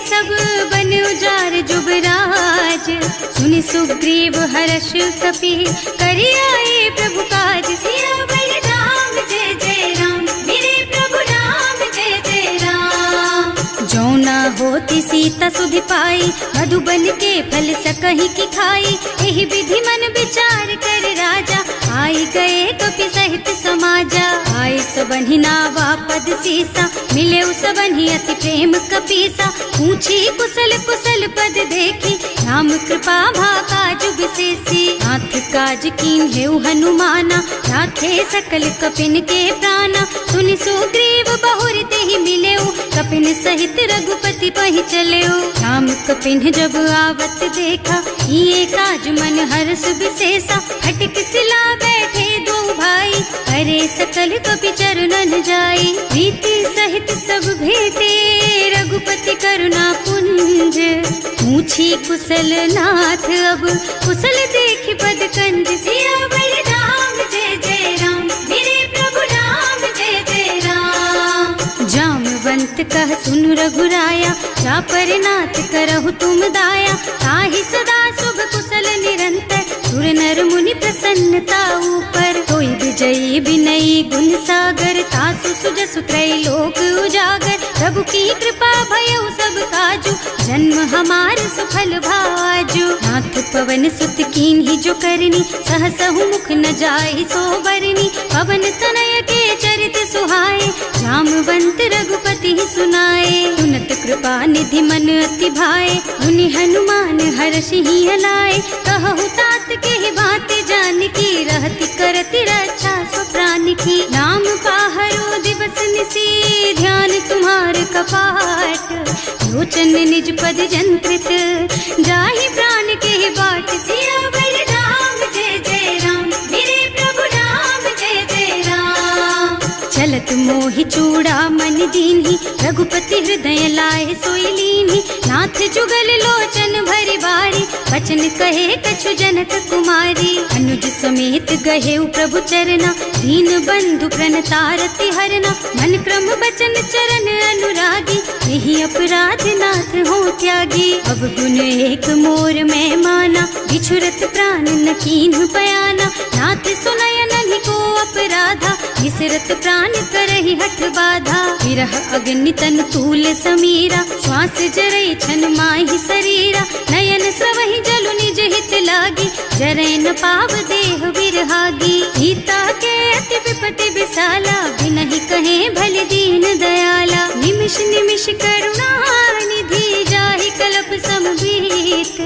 सब बन उजार जुबराज। सुनि सुग्रीव हर्ष कपि, करि आए प्रभु काज। सियावर राम जय जय राम, मेरे प्रभु राम जय जय राम। जो न होती सीता सुधि पाई, मधुबन के फल सकहि की खाई। एहि विधि मन विचार कर राजा, आई गए कपि सहित समाजा। आए सबन्हि नावा पद सीसा, मिले सबन्हि अति प्रेम कपीसा। पूछी कुशल कुशल पद देखी, राम कृपा भाका जुग सेसी। नाथ काज कीन्हेउ हनुमाना, राखे सकल कपिन के प्राणा। सुनि सुग्रीव बहुर तेहि मिलेउ, कपिन सहित रघुपति पहि चलेउ। राम कपिन जब आवत देखा, ये काज मन हर्ष विशेषा। हटिक सिला बैठे दो भाई, अरे सकल कपि चरणन जाई। प्रीति सहित सब भेटे, रघुपति करुणा पुंज। पूछी कुशल नाथ अब, कुशल देखि पद कंज। सियावर राम जय जय राम, मेरे प्रभु राम जय जय राम। जामवंत कह सुनु रघुराया, चापर नाथ करहु तुम दाया। ताहि सदा शुभ कुशल निरंतर, सुर नर मुनि प्रसन्नता ऊपर। कोई विजयी विनयी गुण सागर, तासु सुजसु त्रैलोक उजागर। प्रभु की कृपा भयउ सब काजू, जन्म हमार सुफल भाजू। नाथ पवन सुत कीन्ही जो करनी, सहसहु मुख न जाहि सो बरनी। पवन तनय के चरित सुहाए, जामवंत रघुपति सुनाए। सुनत कृपा निधि मन अति भाए, मुनि हनुमान हर्षि हलाए। कहु तात के बात जानकी, रहति करति रक्षा सो प्राण की। नाम पाहरो दिवस निसी, ध्यान तुम्हार कपाट। लोचन निज पद जंत्रित, जाहि प्राण के बाट। सियावर राम जय जय राम, मेरे प्रभु राम जय जय राम। चलत मोहि चूड़ामणि दीन्ही, रघुपति हृदय लाए सोई लीन्ही। नाथ जुगल लोचन भरि बारी, बचन कहे कछु जनक कुमारी। अनुज समेत गहेउ प्रभु चरना, दीन बंधु प्रणतारति हरना। मन क्रम बचन चरण अनुरागी, यही अपराध नाथ हो त्यागी। अब गुण एक मोर में माना, बिछुरत प्राण न कीन्ह बयाना। नाथ सुनय नन्हि को अपराधा, बिसरत प्राण करहि हठ बाधा। विरह अग्नि तन तूल समीरा, श्वास जरई छन माहि शरीरा। नयन स्रवहि जलु निज हित लागी, जरै न पाव देह बिरहागी। सीता के अति विपति विशाला, बिनहि कहे भल दीन दयाला। निमिष निमिष करुणा निधि, जाहि कल्प समबीत।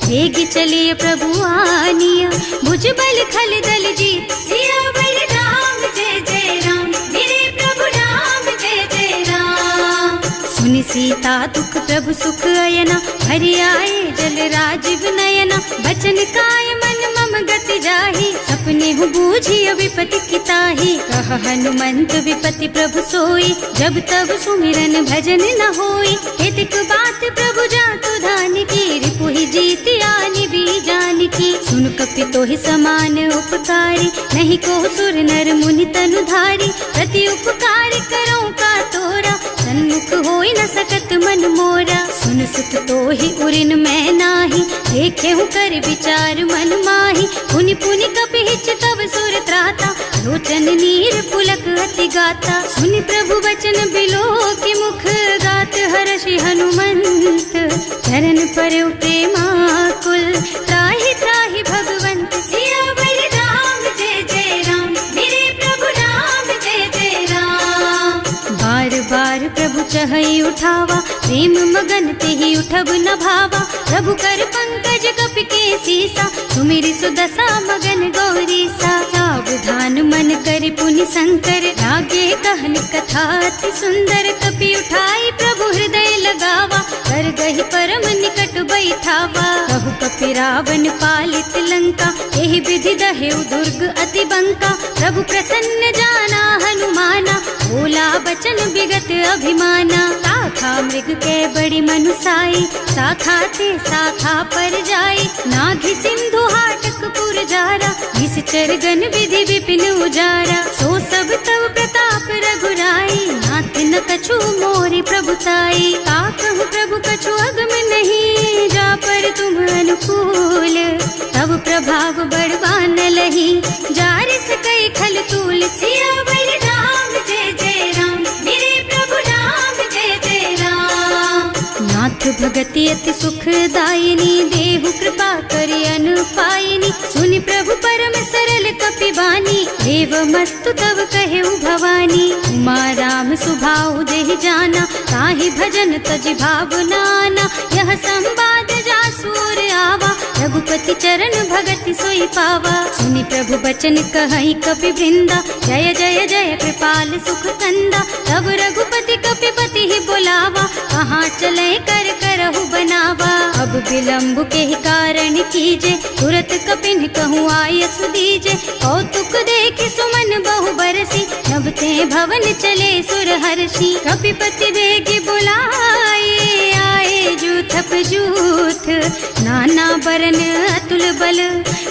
वेग चलिए प्रभु आनिया, भुजबल खल दल जीत। सियावर राम जय जय राम, मेरे प्रभु राम जय जय राम। सुनि सीता दुख प्रभु सुख अयना, हरि आए जल राजीव नयना। बचन काय मन मम गति जाहि, सपने हूँ बूझिय विपति किताहि। कह हनुमंत विपति प्रभु सोई, जब तब सुमिरन भजन न होई। हेतिक बात प्रभु जातु धान की, रिपुहि जीति आनि बीजान की। सुन कपि तोहि समान उपकारी, नहीं को सुर नर मुनि तनु धारी। प्रति उपकार करो का तोरा, सन्मुख होई न सकत मन मोरा। सुन सुत तोहि उरिन मैं नाही, देखे हूँ कर विचार मन माही। पुनि पुनि कपि हिच तब सुर त्राता, लोचन नीर पुलक अति गाता। सुनि प्रभु वचन बिलो की मुख, गात हर्षि हनुमंत। चरण परउ प्रेमाकुल, त्राहि त्राहि भगवंत। सियावर राम जय जय राम, मेरे प्रभु राम जय जय राम। बार बार प्रभु चहई उठावा, प्रेम मगन तेहि उठब न भावा। प्रभु कर पंकज कपि के सीसा, सुमिरि सुदशा मगन गौरीसा। सावधान मन करि पुनि शंकर, लागे कहन कथा अति सुंदर। कपि उठाई प्रभु हृदय लगावा, कर गहि परम निकट बैठावा। कहु कपि रावण पालित लंका, एहि विधि दहेउ दुर्ग अति बंका। प्रभु प्रसन्न जाना हनुमाना, बोला बचन विगत अभिमाना। शाखा मृग के बड़ी मनुसाई, शाखा ते शाखा पर जाई। नाघि सिंधु हाटक पुर जारा, निश्चर गण विधि विपिन उजारा। सो सब तव प्रताप रघुराई, नाथ न कछु मोरि प्रभुताई। का कहु प्रभु कछु अगम नहीं, जा पर तुम अनुकूल। तब प्रभाव बड़वान लही, जारि सकई खल तूल। सियावर राम जय जय राम, मेरे प्रभु राम जय जय राम। नाथ भगति अति सुखदायिनी, देहु कृपा करि अनुपायिनी। सुनि प्रभु परम सरल कपि बानी, देव मस्तु तव कहेउ भवानी। उमा राम सुभाउ जेहि जाना, ताहि भजन तजि भावनाना। यह संवाद जासु और आवा, रघुपति चरण भगति सोई पावा। सुनि प्रभु बचन कहई कपि वृंदा, जय जय जय कृपाल सुख कंदा। तब रघुपति कपि पति ही बोलावा, कहाँ चले कर करहु बनावा। अब विलम्ब के ही कारण कीजे, तुरत कपिन कहूँ आयस दीजे। कौतुक देखि सुमन बहु बरसी, नभ ते भवन चले सुर हर्षि। कपिपति बेगी बुलाए, आए जूथप जूथ। नाना बरन अतुल बल,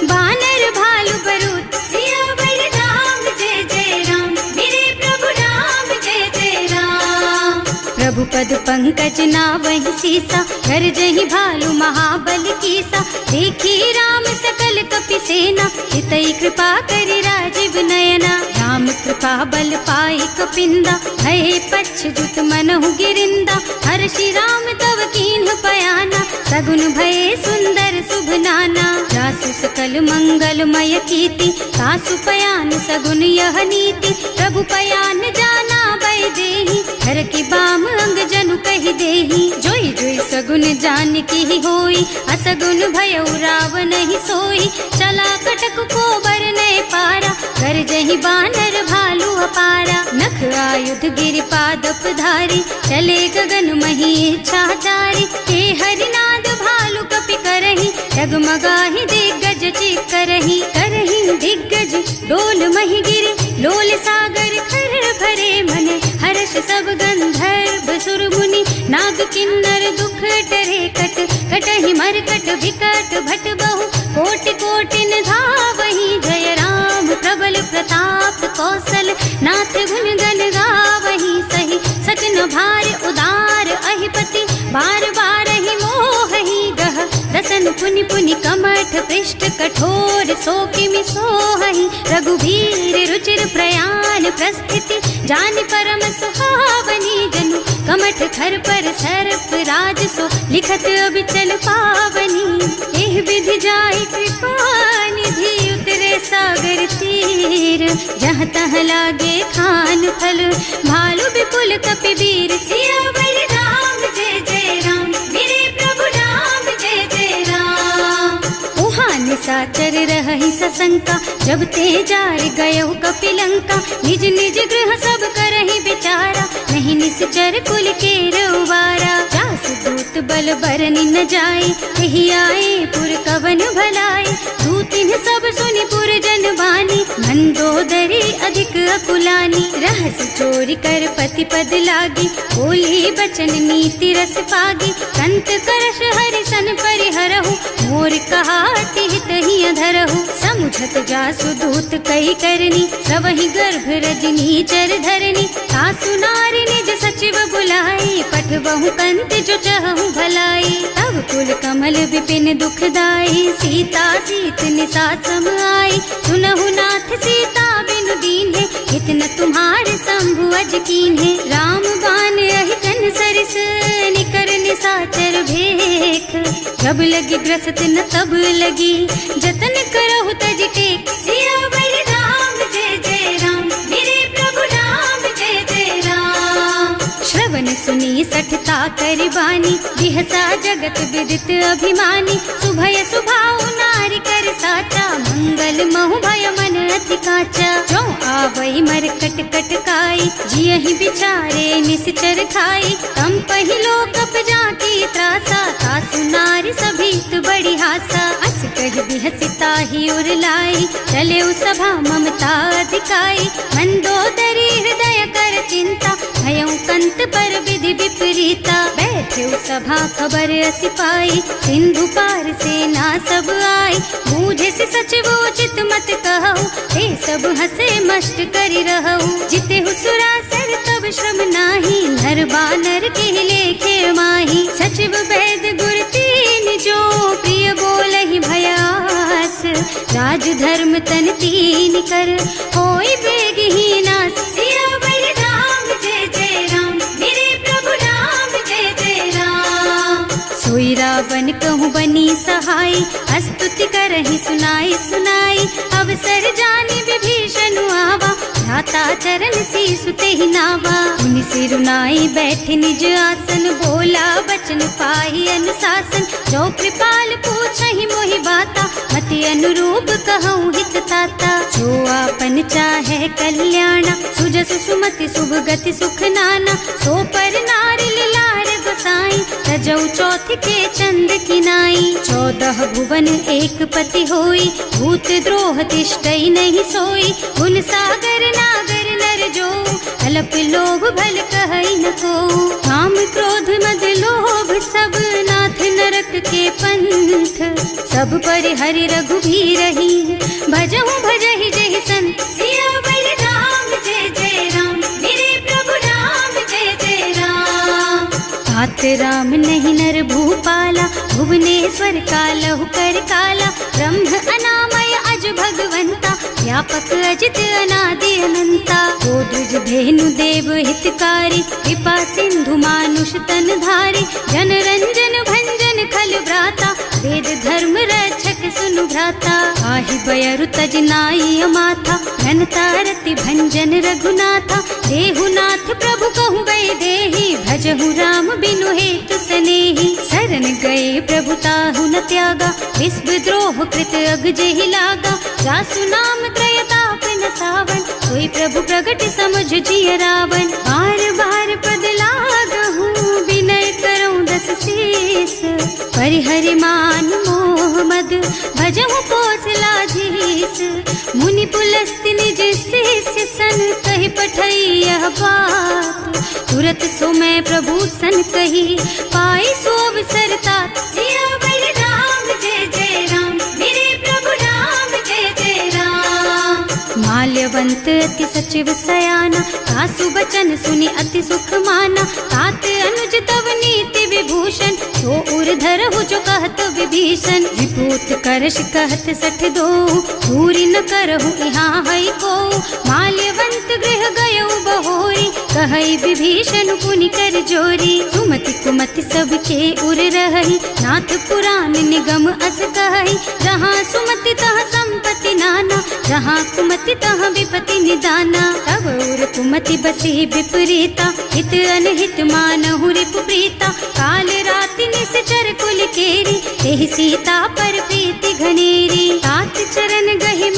बानर भालु बरूथ। सियावर राम जय जय राम, मेरे प्रभु राम जय जय राम। प्रभु पद पंकज नावहि सीसा, कर जहि भालु महाबल कीसा। देखी राम सकल कपि सेना, हितई कृपा करि राजीव नयना। राम कृपा बल पाई कपिंदा, भये पच्छ्युत मनहु गिरिंदा। हर्षि राम तव कीन्ह पयाना, सगुन भये सुंदर शुभ नाना। जासु सकल मंगलमय कीर्ति, तासु पयान सगुन यह नीति। प्रभु पयान जाना भय देहि, हर की बाम अंग जनु कहि देहि। जोई जोई सगुन जान की होई, असगुन भयउ रावण ही सोई। चला कटक को बरने पारा, कर जहि बानर भालु अपारा। नख आयुध गिरि पादप धारी, चले गगन मही इच्छा जारी। हे हरिनाद भालु कपि करही, डगमगाहि दिग्गज चित करही। करही दिग्गज डोल मही गिरि, लोल सागर खर भरे मन। हर्ष सब गंधर्व सुर मुनि, नाग किन्नर दुख डरे कट। कटहि मरकट विकट भट बहु, कोटि कोटिन धावहि। जय राम प्रबल प्रताप कौशल, नाथ गुण गण गावहि। सही सतन भार उदार अहिपति, बार बार ही मोहि गह। दसन पुनि पुनि कमठ पृष्ठ, कठोर सो किमि सोहहि। रघुवीर रुचिर प्रयाण प्रस्थिति, जानि परम सुहावनी। जनु कमठ खर पर सर्प राज सो, लिखत अबिचल पावनी। एह विधि जाहि कृपा निधि, उतरे सागर तीर। जहाँ तहाँ लागे खान फल, भालु विपुल कपिवीर। सियावर राम जय जय राम, मेरे प्रभु राम जय जय राम। शंका, जब ते जार गयो कपिलंका। निज निज गृह सब करहि विचारा, नहीं निश्चर कुल के रउबारा। जासु दूत बल बरनि न जाई, यही आए पुर कवन भलाई। दूतिन सब सुनि पुर जन बानी, मंदोदरी अधिक अकुलानी। रहस चोरी कर पति पद लागी, बोली बचन नीति रस पागी। कंत करश हरि सन परिहरहु, मोर कहाति हित ही अधरहु। समुझत जासु दूत कही करनी, सवहि गर्भ रजनी चर धरनी। सासु नारी निज सचिव बुलाई, पठबहु कंत जो चहु भलाई। तब कुल कमल विपिन दुखदाई, सीता सीत निसा सम आई। सुनहु नाथ सीता बिनु दीन्हे, इतना तुम्हारे शंभु अज कीन्हे। राम बान अहितन सरिस, निकर निसाचर भेख। जब लगी ग्रसत न तब लगी, जतन करहु तज टेक। सियावर राम जय जय राम, मेरे प्रभु राम जय जय राम। श्रवण सुनी सठता कर बानी, बिहसा जगत विदित अभिमानी। सुभय सुभाउ नारी कर साचा, मंगल महु भय मन अति काचा। जो आवई मरकट कटकाई, जियहि बिचारे निश्चर खाई। तम पहिलो कप जाकी त्रासा, सासु नारी सभीत बड़ी हासा। अस कह बिहसिता ही उर लाई, चले सभा ममता अधिकाई। मंदोदरी हृदय कर चिंता, भयउ कंत पर विधि विपरीता। बैठे सभा खबर असी पाई, सिंधु पार सेना सब आई। बूझे से सचिव उचित मत कहु, हे सब हसे मस्त करि रहु। जिते हुसुरासर तब श्रम नाही, नर बानर के लेखे माही। सचिव वैद गुर तीन जो, प्रिय बोलहि भयास। राज धर्म तन तीन कर, होई बेगहि नास। सियावर राम जय जय राम, मेरे प्रभु राम जय जय राम। सोई रावण कहूँ बनी सहाय, स्तुति करहि सुनाई सुनाई। अवसर जानी विभीषण आवा, भ्राता चरण सीसु तेहि नावा। मुनि सिरुनाई बैठे निज आसन, बोला बचन पाहि अनुशासन। जो कृपाल पूछहि मोहि बाता, मति अनुरूप कहूँ हित ताता। जो आपन चाहे कल्याणा, सुजसु सुमति शुभ गति सुख नाना। सो पर नारी लार गोसाई, तजौ चौथ के चंद किनाई। 14 भुवन एक पति होई, भूत द्रोह तिष्ठई नहीं सोई। गुण सागर नागर नर जो, अल्प लोभ भल कहई न को। काम क्रोध मद लोभ सब, नाथ नरक के पंथ। सब पर हरि रघुबीरहि, भजहु भजहि जहि संत। सियावर राम जय जय राम, मेरे प्रभु राम जय जय राम। तात राम नहीं नर भूपाला, भुवनेश्वर कालहु कर काला। ब्रह्म अनामय अज भगवंता, व्यापक अजित अनादि अनंता। गोदुज धेनु देव हितकारी, कृपा सिंधु मानुष तन धारी। जन रंजन भंजन खल भ्राता, वेद धर्म रक्षक सुनु भ्राता। आहि बयरु तज नाई अमाथा, घनता रति भंजन रघुनाथा। देहुनाथ प्रभु कहु गए देहि, भजहु राम बिनु हेतु सनेहि। शरण गए प्रभु ताहु न त्यागा, विश्व द्रोह कृत अग जेहि लागा। जासु नाम त्रय ताप न सावन, सोई प्रभु प्रगट समुझ जिय रावण। बार बार पद लागहु, विनय करऊं दस शीस। परिहरि मान मोह मद, भजहु कौशलाधीश। मुनि पुलस्त्य निज शिष्य सन, कहि पठई यह बात। तुरत सो मैं प्रभु सन कही, पाई सो अवसर तात। सियावर राम जय जय राम, मेरे प्रभु राम जय जय राम। माल्यवंत अति सचिव सयाना, सासु बचन सुनि अति सुख माना। तात अनुज तव नीति विभूषण, सो उर धरहु जो कहत विभीषण। विभूत करश कहत सठ दो, दूरी न करहु यहाँ हई को। माल्यवंत गृह गयो बहोरी, कहई विभीषण पुनि कर जोरी। सुमति कुमति सबके उर रहई, नाथ पुराण निगम अस कहई। जहाँ सुमति तहाँ संपत्ति नाना, जहाँ कुमति तहाँ विपति निदाना। तब उर कुमति बसी विपरीता, हित अनहित मानहु रिपु प्रीता। काल राति निश्चर कुल केरी, एहि सीता पर प्रीति घनेरी। तात चरण गहि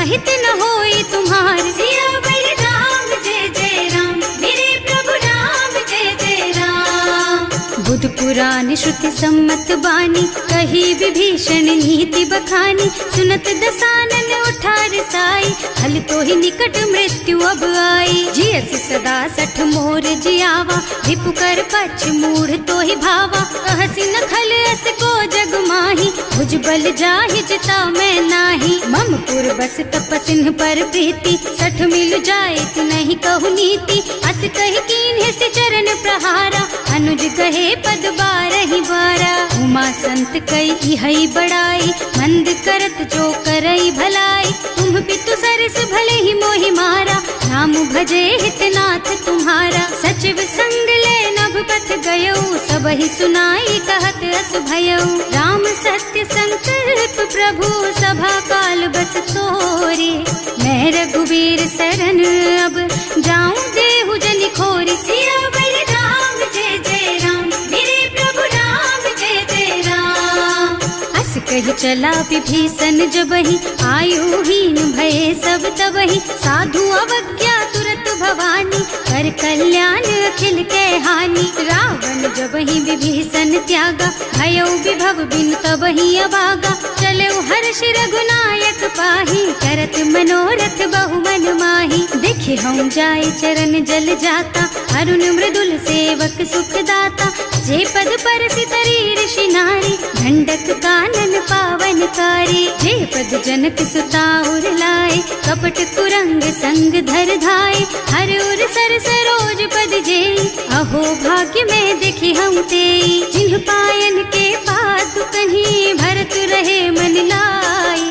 सहित न होई तुम्हार। सियावर राम जय जय राम, मेरे प्रभु राम जय जय राम। बुध पुराण श्रुति सम्मत बानी, कही विभीषण नीति बखानी। सुनत दसानन उठार साई, हल तो ही निकट मृत्यु अब आई। जियस सदा सठ मोर जियावा, रिपु कर पछ मूढ़ तो ही भावा। कहसी न खल अस को जग माही, भुज बल जाहि जिता मैं नाही। मम पुर बस तपसिन पर प्रीति, सठ मिल जाए तु नहीं कहु नीति। अस कहि कीन्हे से चरण प्रहारा, अनुज कहे पद बारहि बारा। उमा संत कई इहई बड़ाई, मंद करत जो करई भलाई। तुम पितु सरस भले ही मोहि मारा, नाम भजे हितनाथ तुम्हारा। सचिव संग ले नभ पथ गयो, सबहि सुनाई कहत अस भयो। राम सत्य संकल्प प्रभु, सभा काल बस तोरे। मैं रघुवीर शरण अब, जाऊं देहु जनि खोरी। सियावर राम जय जय राम, मेरे प्रभु राम जय जय राम। अस कही चला विभीषण जबहि, आयुहीन भये सब तबहि। साधु अवज्ञा तुरत भवानी, कर कल्याण अखिल के हानि। रावण जबहि विभीषण त्यागा, भयो विभव बिन तबहि अभागा। चलो हर्ष रघुनायक पाहि, करत मनोरथ बहु मन माहि। देखे हम जाय चरण जल जाता, अरुण मृदुल सेवक सुख दाता। जे पद पर सितरी ऋषि नारी, ढंडक कानन पावन कारी। जे पद जनक सुता उर लाए, कपट कुरंग संग धर धाय। हर उर सर सरोज पद जेई, अहो भाग्य में देखी हम तेई। जिन्ह पायन के पादु कहीं, भरत रहे मन लाई।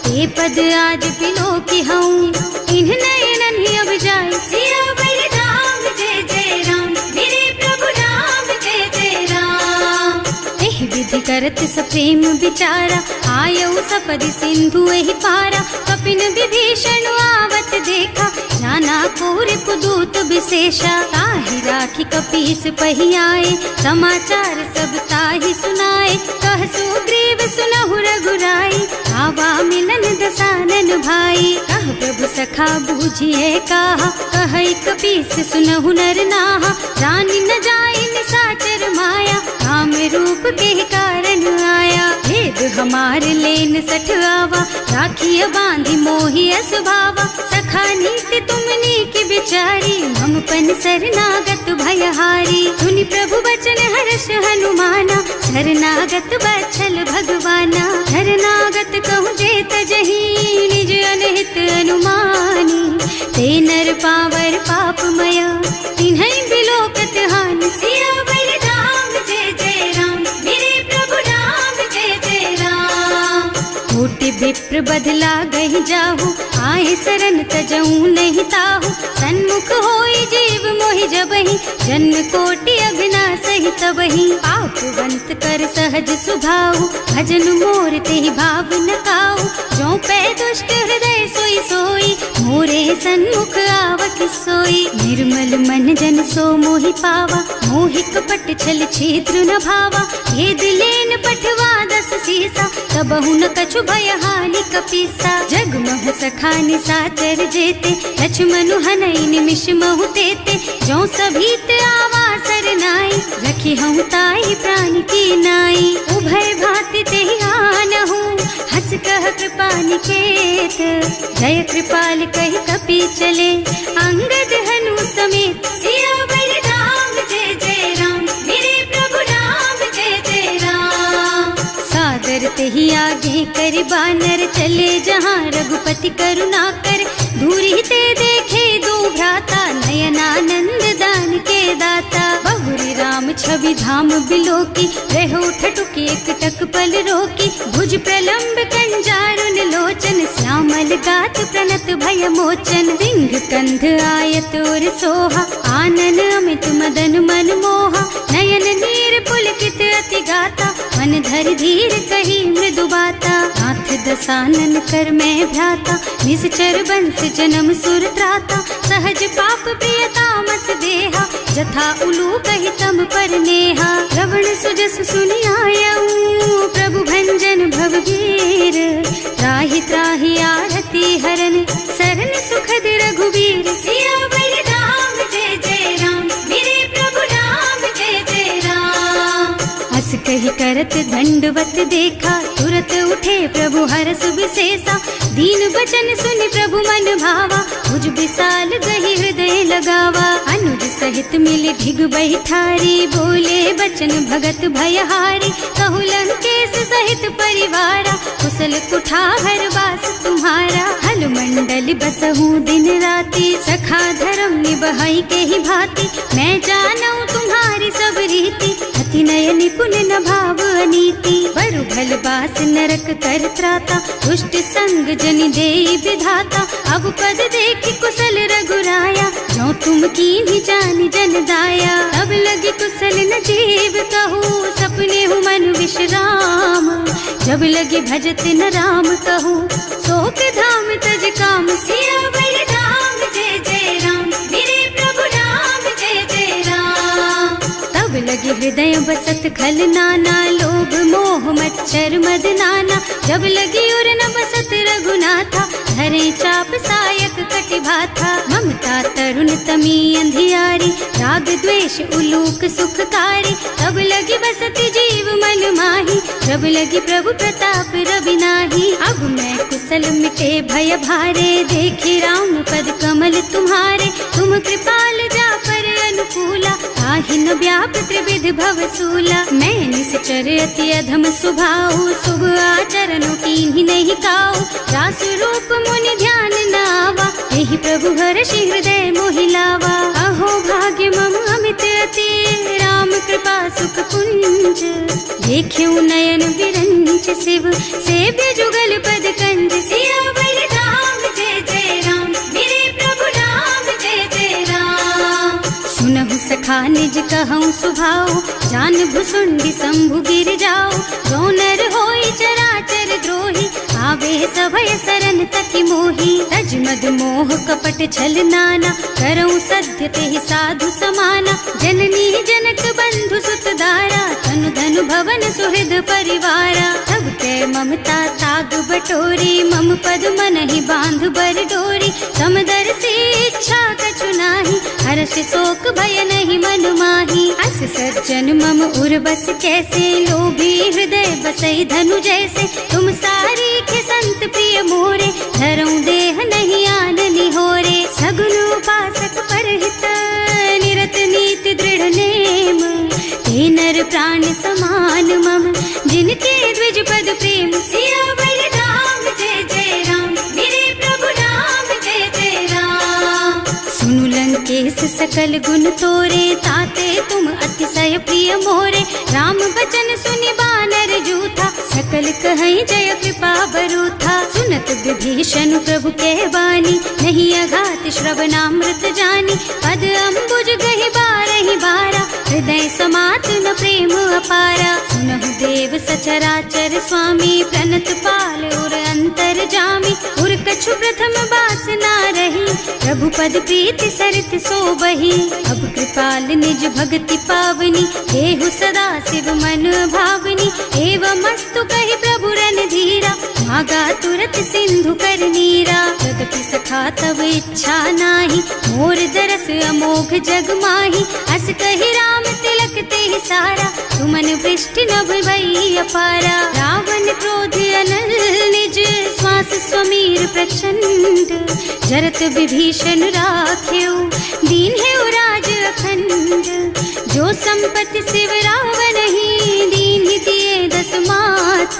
ते पद आज बिलो की हूँ, इन्ह नयनन ही अब जाए। सियावर राम जय जय राम, मेरे प्रभु राम जय जय राम। एहि विधि करत सप्रेम विचारा, आयौ सपदि सिंधु एहि पारा। कपिन विभीषण आवत देखा, नाना कोर पुदूत विशेषा। ताहि राखी कपीस पहि आए, समाचार सब ताहि सुनाए। कह सुग्रीव सुनहु रघुराई, आवा मिलन दसानन भाई। कह प्रभु सखा बूझिए कहा, कहै कपीस सुनहु नर नाहा। रानी न जाए निशाचर माया, राम रूप के कारण आया। भेद हमार लेन सठ आवा, राखिय बांधि मोहि असभावा। सखा नीति तुमनी की बिचारी, मम पन शरणागत भयहारी। सुनि प्रभु वचन हर्ष हनुमाना, शरणागत बछल भगवाना। शरणागत कहूँ जे तजहि, निज अनहित अनुमानी। ते नर पावर पापमय, तिन्है बिलोकत हानि। सियावर राम जय जय राम, मेरे प्रभु राम जय जय राम। कोटि विप्र बदला गहि जाहु, आए शरण तजऊ नहीं ताहु। सन्मुख होई जीव मोहि जबहि, जन्म कोटि अघ्ना सहि तबहि। पापवंत कर सहज सुभाऊ, भजन मोर तेहि भाव न काऊ। जो पै दुष्ट हृदय सोई सोई, मोरे सन्मुख आवत सोई। निर्मल मन जन सो मोहि पावा, मोहि कपट छल छिद्र न भावा। भेद लेन पठवा दस सीसा, तबहु न कछु भय हानि कपीसा। जग महु सखा निशाचर जेते, लक्ष्मण हनई निमिष महु तेते। जो सभीत आवा सरनाई, रखी हूँ ताई प्राण की नाई। उभय भांति तेहि आनहु, हस कह कृपा निकेत। जय कृपाल कहि कपि चले, अंगद हनु समेत। सियावर राम जय जय राम, मेरे प्रभु राम जय जय राम। सादर तेहि आगे कर बानर, चले जहाँ रघुपति करुणा कर। दूरी ते देखे दो भ्राता, नयनानंद दान के दाता। बहुरी राम छवि धाम बिलोकी, रहो ठटुकी एकटक पल रोकी। भुज प्रलंब कंजारुन लोचन, श्यामल गात प्रणत भय मोचन। सिंह कंध आयत और सोहा, आनन अमित मदन मन मोहा। नयन नीर पुलकित अति गाता, मन धर धीर कही मृदु बाता। नाथ दसानन कर मैं भ्राता, निश्चर बंस जन्म सुर त्राता। सहज पाप प्रिय तामस देहा, जथा उलू कहि तम पर नेहा। श्रवण सुजस सुनि आयऊ, प्रभु भंजन भवभीर। त्राहि त्राहि आरती हरन सरन सुखद रघुबीर। सियावर राम जय जय राम, मेरे प्रभु राम जय जय राम। हस कही करत दंडवत देखा, तुरत उठे प्रभु हरस विशेषा। दीन बचन सुनि प्रभु मन भावा, भुज विशाल गही हृदय लगावा। अनुज सहित मिली ढिग बैठारी, बोले बचन भगत भयहारी। कहु लंकेश सहित परिवारा, कुशल कुठार वास तुम्हारा। हल मंडल बसहु दिन राति, सखा धर्म निबहाई के ही भांति। मैं जानऊ तुम्हारी सब रीति, अति नय निपुण न भाव अनीति। बरु भल बास नरक कर त्राता, दुष्ट संग जनि देई विधाता। अब पद देखि कुशल रघुराया, जो तुम कीन्ही जानि जन दाया। तब लगी कुशल न जीव कहूँ, सपने हूँ मन विश्राम। जब लगी भजत न राम कहूँ, शोक धाम तज काम। सियावर राम जय जय राम, मेरे प्रभु राम जय जय राम। तब लगी हृदय बसत खल नाना, लोभ मोह मच्छर मद नाना। जब लगी उर न बसत रघुनाथा, धरे चाप सायक कटि भाथा। ममता तरुण तमी अंधियारी, राग द्वेष उलूक सुखकारी। तब लगी बसती जीव मन माही, जब लगी प्रभु प्रताप रवि नाही। अब मैं कुशल मिटे भय भारे, देखी राम पद कमल तुम्हारे। तुम कृपाल जा पर अनुकूला, ताहि न व्याप त्रिविध भव सूला। मैं निश्चर अति अधम स्वभाव, शुभ आचरणों कीन्ही नहीं काऊ। रास रूप मुनि ध्यान न आवा, यही प्रभु हर्षि हृदय मोहि लावा। अहो भाग्य मम अमित अति, राम कृपा सुख पुंज। देख्यऊ नयन विरंच शिव, सेव्य जुगल पद कंज। सियावर राम जय जय राम, मेरे प्रभु राम जय जय राम। सुनहु सखा निज कहऊँ सुभाऊ, जान भुसुंडी शंभु गिर जाओ। जो नर होई चराचर द्रोही, आवे सभय सरन तकी मोही। तज मद मोह कपट छल नाना, करऊँ सत्य तेहि साधु समाना। जननी जनक बंधु सुत दारा, तनु धनु भवन सुहृद परिवारा। तब के ममता ताग बटोरी, मम पद मनहि बांध बर डोरी। समदर्शी इच्छा कछु नाही, हर्ष शोक भय नहीं मन माही। अस सज्जन मम उर बस कैसे, लोभी हृदय बसई धनु जैसे। तुम सारी के संत प्रिय मोरे, धरऊं देह नहीं आन निहोरे। सगुन उपासक परहित, निरत नीति दृढ़ नेम। ते नर प्राण समान मम, जिनके द्विज पद प्रेम। सियावर राम जय जय राम, मेरे प्रभु राम जय जय राम। सुनु लंकेश सकल गुण तोरे, ताते तुम अतिशय प्रिय मोरे। राम बचन सुनि बानर जूथा, सकल कहई जय कृपा बरूथा। सुनत विभीषण प्रभु के बानी, नहीं अघात श्रवणामृत जानी। पद अम्बुज गहि बारहि बारा, हृदय समात न प्रेम अपारा। सुनहु देव सचराचर स्वामी, प्रणत पाल उर अंतर जामी। उर कछु प्रथम बास ना रही, प्रभु पद प्रीति सरित सोबही। अब कृपाल निज भक्ति पावनी, देहु सदा शिव मन भावनी। एवं मस्तु कहि प्रभु रन धीरा, मागा तुरत सिंधु कर नीरा। जगति सखा तब इच्छा नाही, मोर दरस अमोघ जग माही। अस कहि राम तिलक तेहि सारा, सुमन वृष्टि नभ भई अपारा। रावण क्रोध अनल निज, श्वास स्वमीर प्रचंड। जरत विभीषण राख्यो, दीन है राज अखंड। जो संपत्ति शिव रावण ही, दीन ही दिए दस माथ।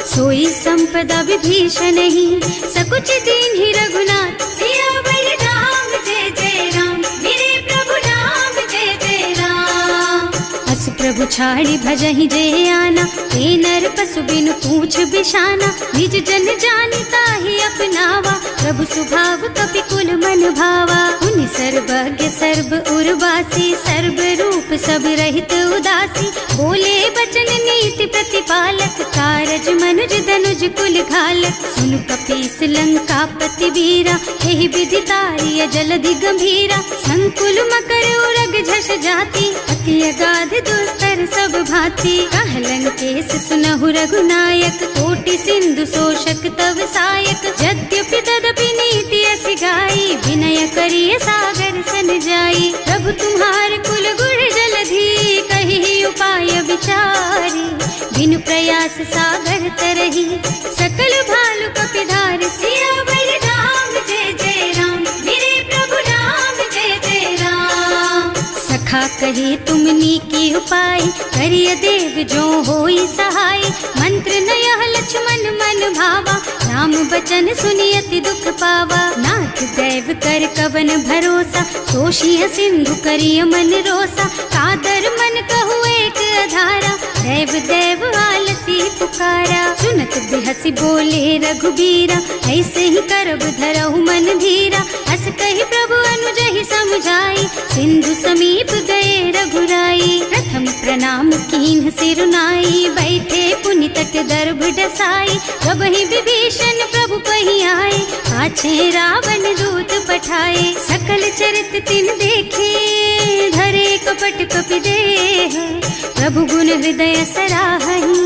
सोई संपदा विभीषण ही, सकुच दीन ही रघुनाथ। सियावर राम जय जय राम, मेरे प्रभु राम जय जय राम। अस प्रभु छाड़ी भजहि जय आना, ते नर पशु बिनु पूछ बिशाना। निज जन जानिता ही अपनावा, प्रभु स्वभाव कपि कुल मन भावा। उनि सर्वज्ञ सर्व उर्वासी, सर्व रूप सब रहित उदासी। बोले बचन नीति प्रतिपालक, कारज मनुज धनुज कुल घालक। सुनु कपीस लंकापति वीरा, एहि विधि तारिय जलधि गंभीरा। संकुल मकर उरग झष जाति, अति अगाध दुस्तर सब भांति। कह लंकेश सुनहु रघुनायक, कोटि सिंधु शोषक तव सायक। यद्यपि तदपि विनय करिय सागर सन जाई। प्रभु तुम्हार कुल गुण जलधि कही उपाय विचारी। बिनु प्रयास सागर तरही सकल भालु कपिधार। सियावर राम जय जय राम, मेरे प्रभु राम जय जय राम। सखा कहे तुमनी की उपाय, करिय देव जो होई सहाय। मंत्र नयह लक्ष्मण मन भावा, राम बचन सुनियति दुख पावा। नाथ दैव कर कवन भरोसा, तोषिय सिंधु करिय मन रोसा। कादर मन कहु एक अधारा, देव देव आलसी पुकारा। सुनत बिहसी बोले रघुबीरा, ऐसे ही करब धरहु मन धीरा। हस कहि प्रभु अनुजहि समझाई, सिंधु समीप गए रघुराई। प्रथम प्रणाम कीन्ह सिरुनाई, बैठे पुनि तट दर्भ डसाई। प्रभहि विभीषण प्रभु कहि आए, पाछे रावण दूत पठाए। सकल चरित तिन देखे, धरे कपट कपि देह। प्रभु गुण हृदय सराहहि,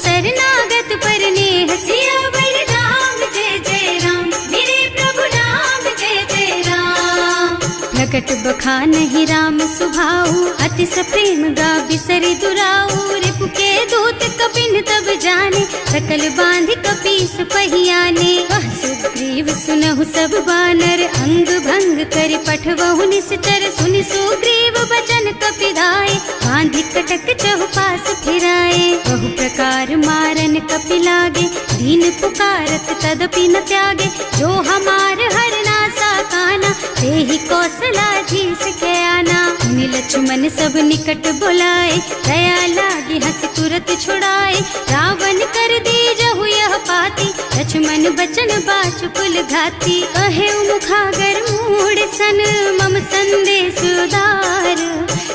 शरणागत पर नेह। सियावर राम जय जय राम, मेरे प्रभु राम जय जय राम। प्रकट बखानहि राम सुभाऊ, अति सप्रेम गा बिसरि दुराऊ। रिपु के दूत कपिन तब जाने, सकल बांधि कपीस पहियाने। वह सुग्रीव सुनहु सब बानर, अंग भंग कर पठवहु निश्चर। सुनि सुग्रीव बचन कपिधाय, बांधि कटक चहुपास फिराए। बहु प्रकार मारन कपि लागे, दीन पुकारत तदपि न त्यागे। जो हमार हरनासा काना, तेहि कौशलाधीश के आना। मुनि लक्ष्मण सब निकट बुलाए, दया लागी हंस तुरत छुड़ाए। रावण कर दीजहु यह पाती, लक्ष्मण बचन बाचु कुल घाती। कहे मुखागर मूढ़ सन, मम संदेश उदार।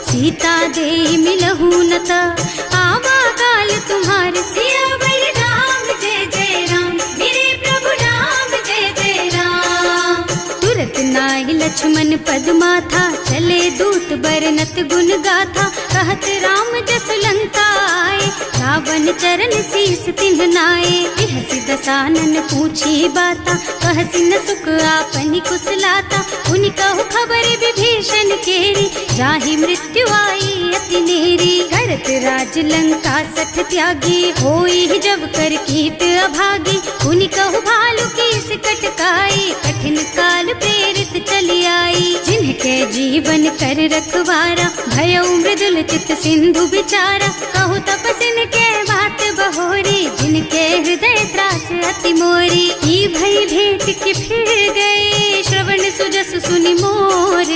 सीता दे मिलहु न ता, आवा काल तुम्हार। सियावर राम जय जय राम, मेरे प्रभु राम जय जय राम। तुरत नाहि लक्ष्मण पद माथा, चले दूत बरनत गुण गाथा। कहत राम जस लंका आए, रावण चरण शीस तिन्ह नाए। बिहसि दसानन पूछी बाता, कहसि न सुख आपनि कुशलाता। उनि कहु खबर विभीषण केरी, जाहि मृत्यु आई अति नेरी। करत राज लंका सठ त्यागी, होई जब कर कीट अभागी। उनि कहु भालु कीस कटकाई, कठिन काल प्रेरित चली आई। जिनके जीवन कर रखवारा, भयउ मृदुल चित सिंधु बिचारा। कहु तपसिन के बात बहोरी, जिनके हृदय त्रास अति मोरी। ई भई भेंट के फिर गए, श्रवण सुजस सुनि मोर।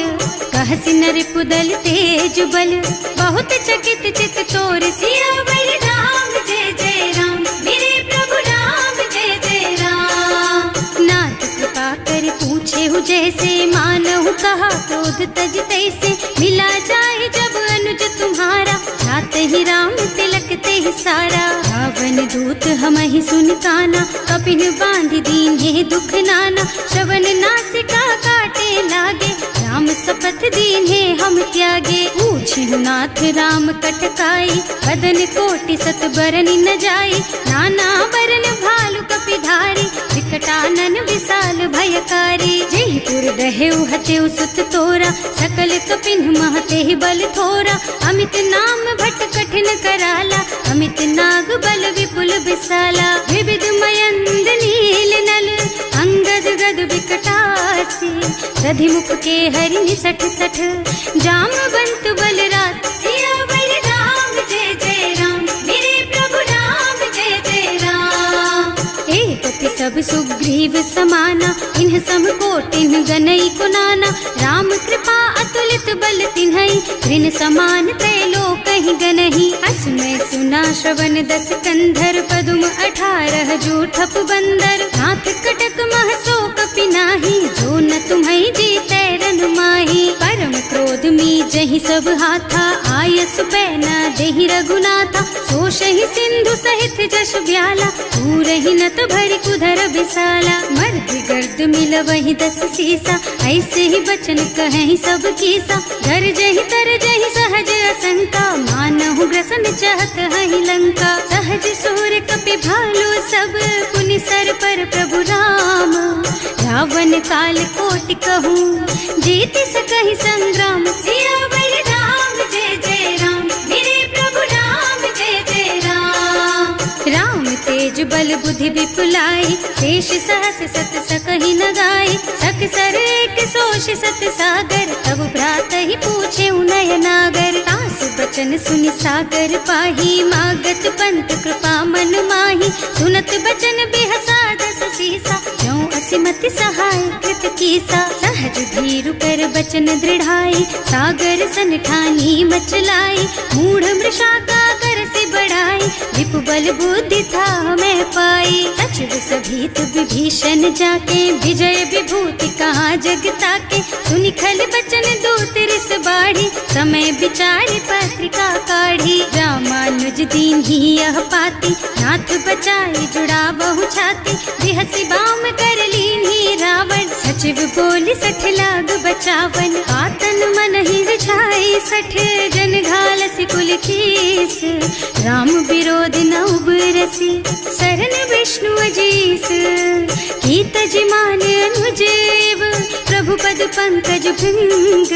कहसि नर पुदल तेज बल, बहुत चकित चित तोर। सियावर राम जय जय राम, मेरे प्रभु राम जय जय राम। नाथ कृपा कर पूछे हु जैसे, मानहु कहा क्रोध तज तैसे। मिला जाए जब अनुज तुम्हारा, जाते ही राम तिलक ते ही सारा। रावण दूत हमहि सुन काना, कपिन बांधि दीन्हे दुख नाना। श्रवण नासिका काटे लागे, राम शपथ दीन्हे हम त्यागे। पूछिहु नाथ राम कटकाई, बदन कोटि सत बरन न जाई। नाना बरन भालु कपिधारी, विकटानन विशाल भयकारी। जेहि पुर दहेउ हतेउ सुत तोरा, सकल कपिन महते ही बल थोरा। अमित नाम भट कठिन कराला, अमित नाग बल विपुल विशाला। विविध मयंद नील नल, अंगद गद विकटासी। दधिमुख के हरि निसठ सठ, जामवंत बलराज। सियावर राम जय जय राम, मेरे प्रभु राम जय जय राम। एक पति सब सुग्रीव समाना, इन्ह सम कोटिन गनई कुनाना। राम कृपा अतुलित बल तिन्हई, ऋण समान त्रैलोकहि गनहि। असमय सुना श्रवण दस कंधर, पदुम 18 जूठप बंदर। नाथ कटक मह सो कपि नाही, जो न तुम्है जीतै रन माही। परम क्रोध मी जहि सब हाथा आयस पैना देहि रघुनाथा सोशहि सिंधु सहित जश ब्याला पूरहि नत भरि कुधर बिसाला मर्द गर्द मिल वही 10 सीसा ऐसे ही बचन कहें सब कीसा घर जहि तर जहि सहज असंका मानहु ग्रसन चाहत हहि लंका सहज सूर कपि भालू सब पुनि सर पर प्रभु राम रावण काल कोटि कहूँ जीत सकहि संग्राम सियावर राम जय जय राम मेरे प्रभु राम जय जय राम राम तेज बल बुद्धि विपुलाई शेष सहस सत सकहि न गाई सक सर एक सोष सत सागर तब भ्रात ही पूछे उनय नागर तास बचन सुनि सागर पाही मागत पंत कृपा मन माही सुनत बचन बिहसा 10 सीसा जो असिमति सहाय कृत कीसा सहज धीरु कर बचन दृढ़ाई सागर सन ठानी मचलाई मूढ़ मृषा का कर से बढ़ाई विपु बल बुद्धि था मैं पाई सचिव सभीत विभीषण जाके विजय विभूति कहाँ जगता के सुनि खल बचन दूत रिस बाढ़ी समय विचारी पत्रिका काढ़ी रामानुज दीन ही यह पाती नाथ बचाई जुड़ा बहु छाती बिहसी बाम कर लीन्ही रावण सचिव बोली 60 लाग बचावन आतन मन ही रिझाई 60 जन घाल सिकुल कीस राम विरोध न उबरसी सरन विष्णु अजीस कीत जिमान अनुजेव प्रभु पद पंकज भृंग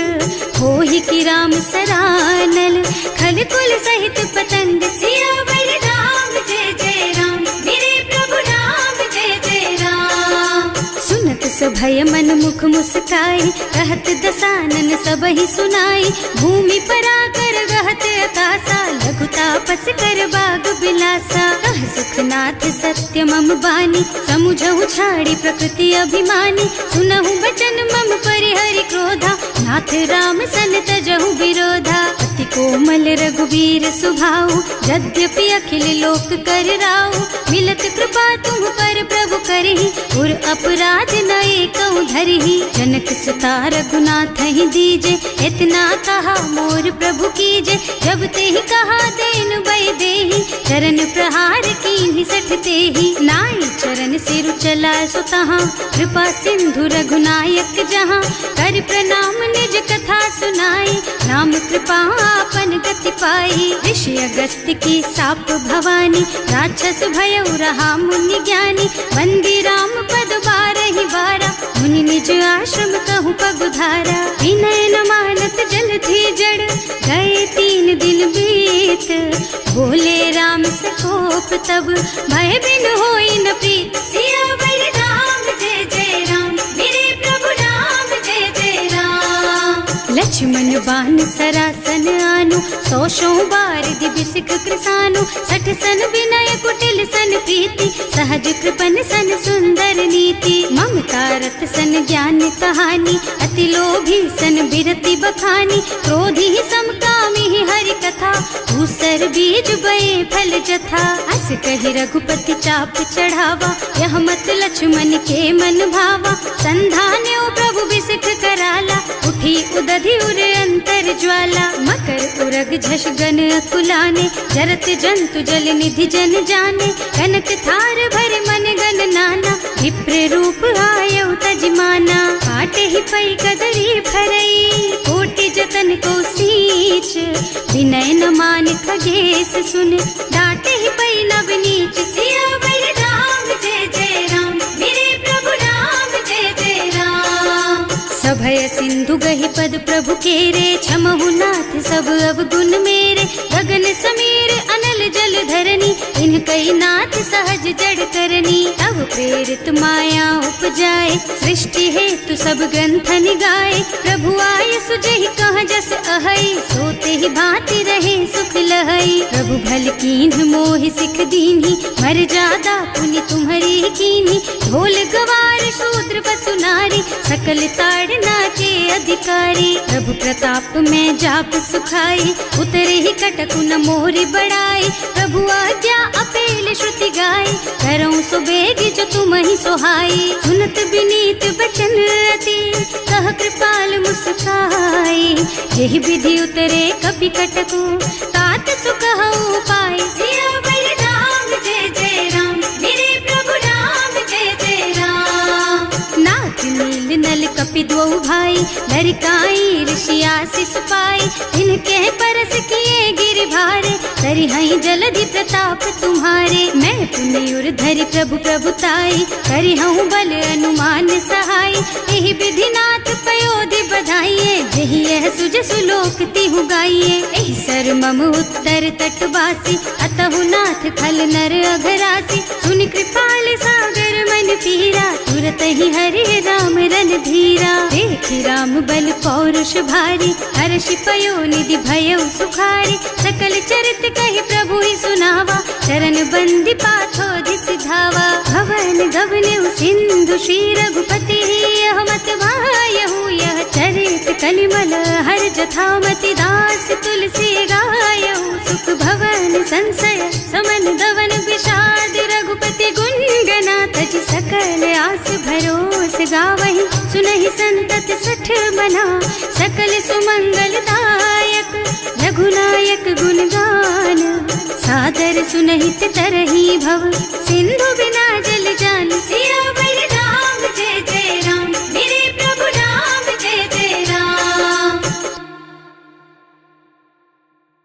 होहि की राम सरानल खल कुल सहित पतंग सियावर राम जय जय राम मेरे प्रभु राम जय जय राम सुनत सभय मन मुख मुस्काई कहत दसानन सबहि सुनाई भूमि पराकर गहत आकाशा लघु तापस कर बाग बिलासा कह सुखनाथ सत्य मम बानी समुझहु छाड़ी प्रकृति अभिमानी सुनहु बचन मम परिहरि क्रोधा नाथ राम सन तजहु विरोधा अति कोमल रघुवीर सुभाऊ यद्यपि अखिल लोक कर राऊ मिलत कृपा तुम पर प्रभु करहि उर अपराध न एकौ धरहि जनक सुता रघुनाथ ही दीजे इतना कहा मोर प्रभु कीजे जब ते ही कहा देन बई देहि चरण प्रहार कीन्हि 60 तेहि नाई चरण सिर चला सुतहा कृपा सिंधु रघुनायक जहाँ कर प्रणाम निज कथा सुनाई राम कृपा आपन गति पाई ऋषि अगस्त्य की साप भवानी राक्षस भयउ रहा मुनि ज्ञानी बंदी राम पद 12 बारा मुनि निज आश्रम कहूँ पगुधारा विनय न मानत जलधि जड़ गए 3 दिन बीत बोले राम सकोप तब भय बिन होई न प्रीत सियावर राम जय जय राम मेरे प्रभु राम जय जय राम लक्ष्मण बान सरासन आनु 100 बार दिव्य सिख कृसानु 60 सन विनय कुटिल सन प्रीति सहज कृपन सन सुंदर नीति ममता रत सन ज्ञान कहानी अति लोभी सन बिरति बखानी क्रोधी समकामी हरि कथा दूसर बीज बये फल जथा अस कहि रघुपति चाप चढ़ावा यह मत लक्ष्मण के मन भावा संधान्यो प्रभु बिसिख कराला उठी उदधि उर अंतर ज्वाला मकर उरग झष गन अकुलाने जरत जंतु जल निधि जन जाने कनक थार भर मन गन नाना विप्र रूप आयउ तजमाना काटे ही पई कदरी भरई कोटि जतन को सींच विनय न मान खगेश सुन डांटे ही पई नव नीच सियावर राम जय जय राम मेरे प्रभु राम जय जय राम सभय सिंधु गहि पद प्रभु केरे क्षमहु नाथ सब अवगुण मेरे गगन समीर अनल जल धरनी इन कई नाथ सहज जड़ करनी तब प्रेरित माया उपजाए सृष्टि हेतु सब ग्रंथन गाए प्रभु आय सुजहि कह जस अहै सोते ही भांति रहे सुख लहै प्रभु भल कीन्ह मोहि सिख दीन्ही मर जादा पुनि तुम्हरी कीन्ही ढोल गवार शूद्र बसु नारी सकल ताड़ना के अधिकारी प्रभु प्रताप में जाप सुखाई उतरे ही कटकु न मोरी बढ़ाई प्रभु आज्ञा अपेल श्रुति गाई करऊं सुबेग जो तुम ही सोहाई सुनत बिनीत बचन अति कह कृपाल मुस्काई। यही विधि उतरे कपि कटकु तात सुख हऊ पाए। सियावर राम जय जय राम, मेरे प्रभु राम जय जय राम। नाथ नील नल कपि दो भाई, लड़काई ऋषि आशीष पाई। इनके परस किए गिर भारे, करी हई जलधि प्रताप तुम्हारे। मैं पुण्य उर धरि प्रभु प्रभुताई, करी हूँ बल अनुमान सहाय। यही विधि नाथ पयोधि बधाइए, यही यह सुज सुलोक तिहु गाइए। एहि सर मम उत्तर तटवासी, अतहु नाथ खल नर अघरासी। सुनि कृपाल सागर मन पीरा, तुरत ही हरि राम रन धीरा। देखि राम बल पौरुष भारी, हर्षि पयो निधि भयउ सुखारी। सकल चरित कहि प्रभु ही सुनावा, चरण बंदी पाथो सिधावा। भवन गगन सिंधु श्री रघुपति, यह मत वायहु यह चरित कलिमल हर जथामति। दास तुलसी गायहु, सुख भवन संशय समन दवन विषाद। रघुपति गुण गना तज सकल आस भरोस गावहि। सुनहि संतत सठ मना, सकल सुमंगल दायक। रघुनायक गुणगान, सादर सुनहित तरहि भव।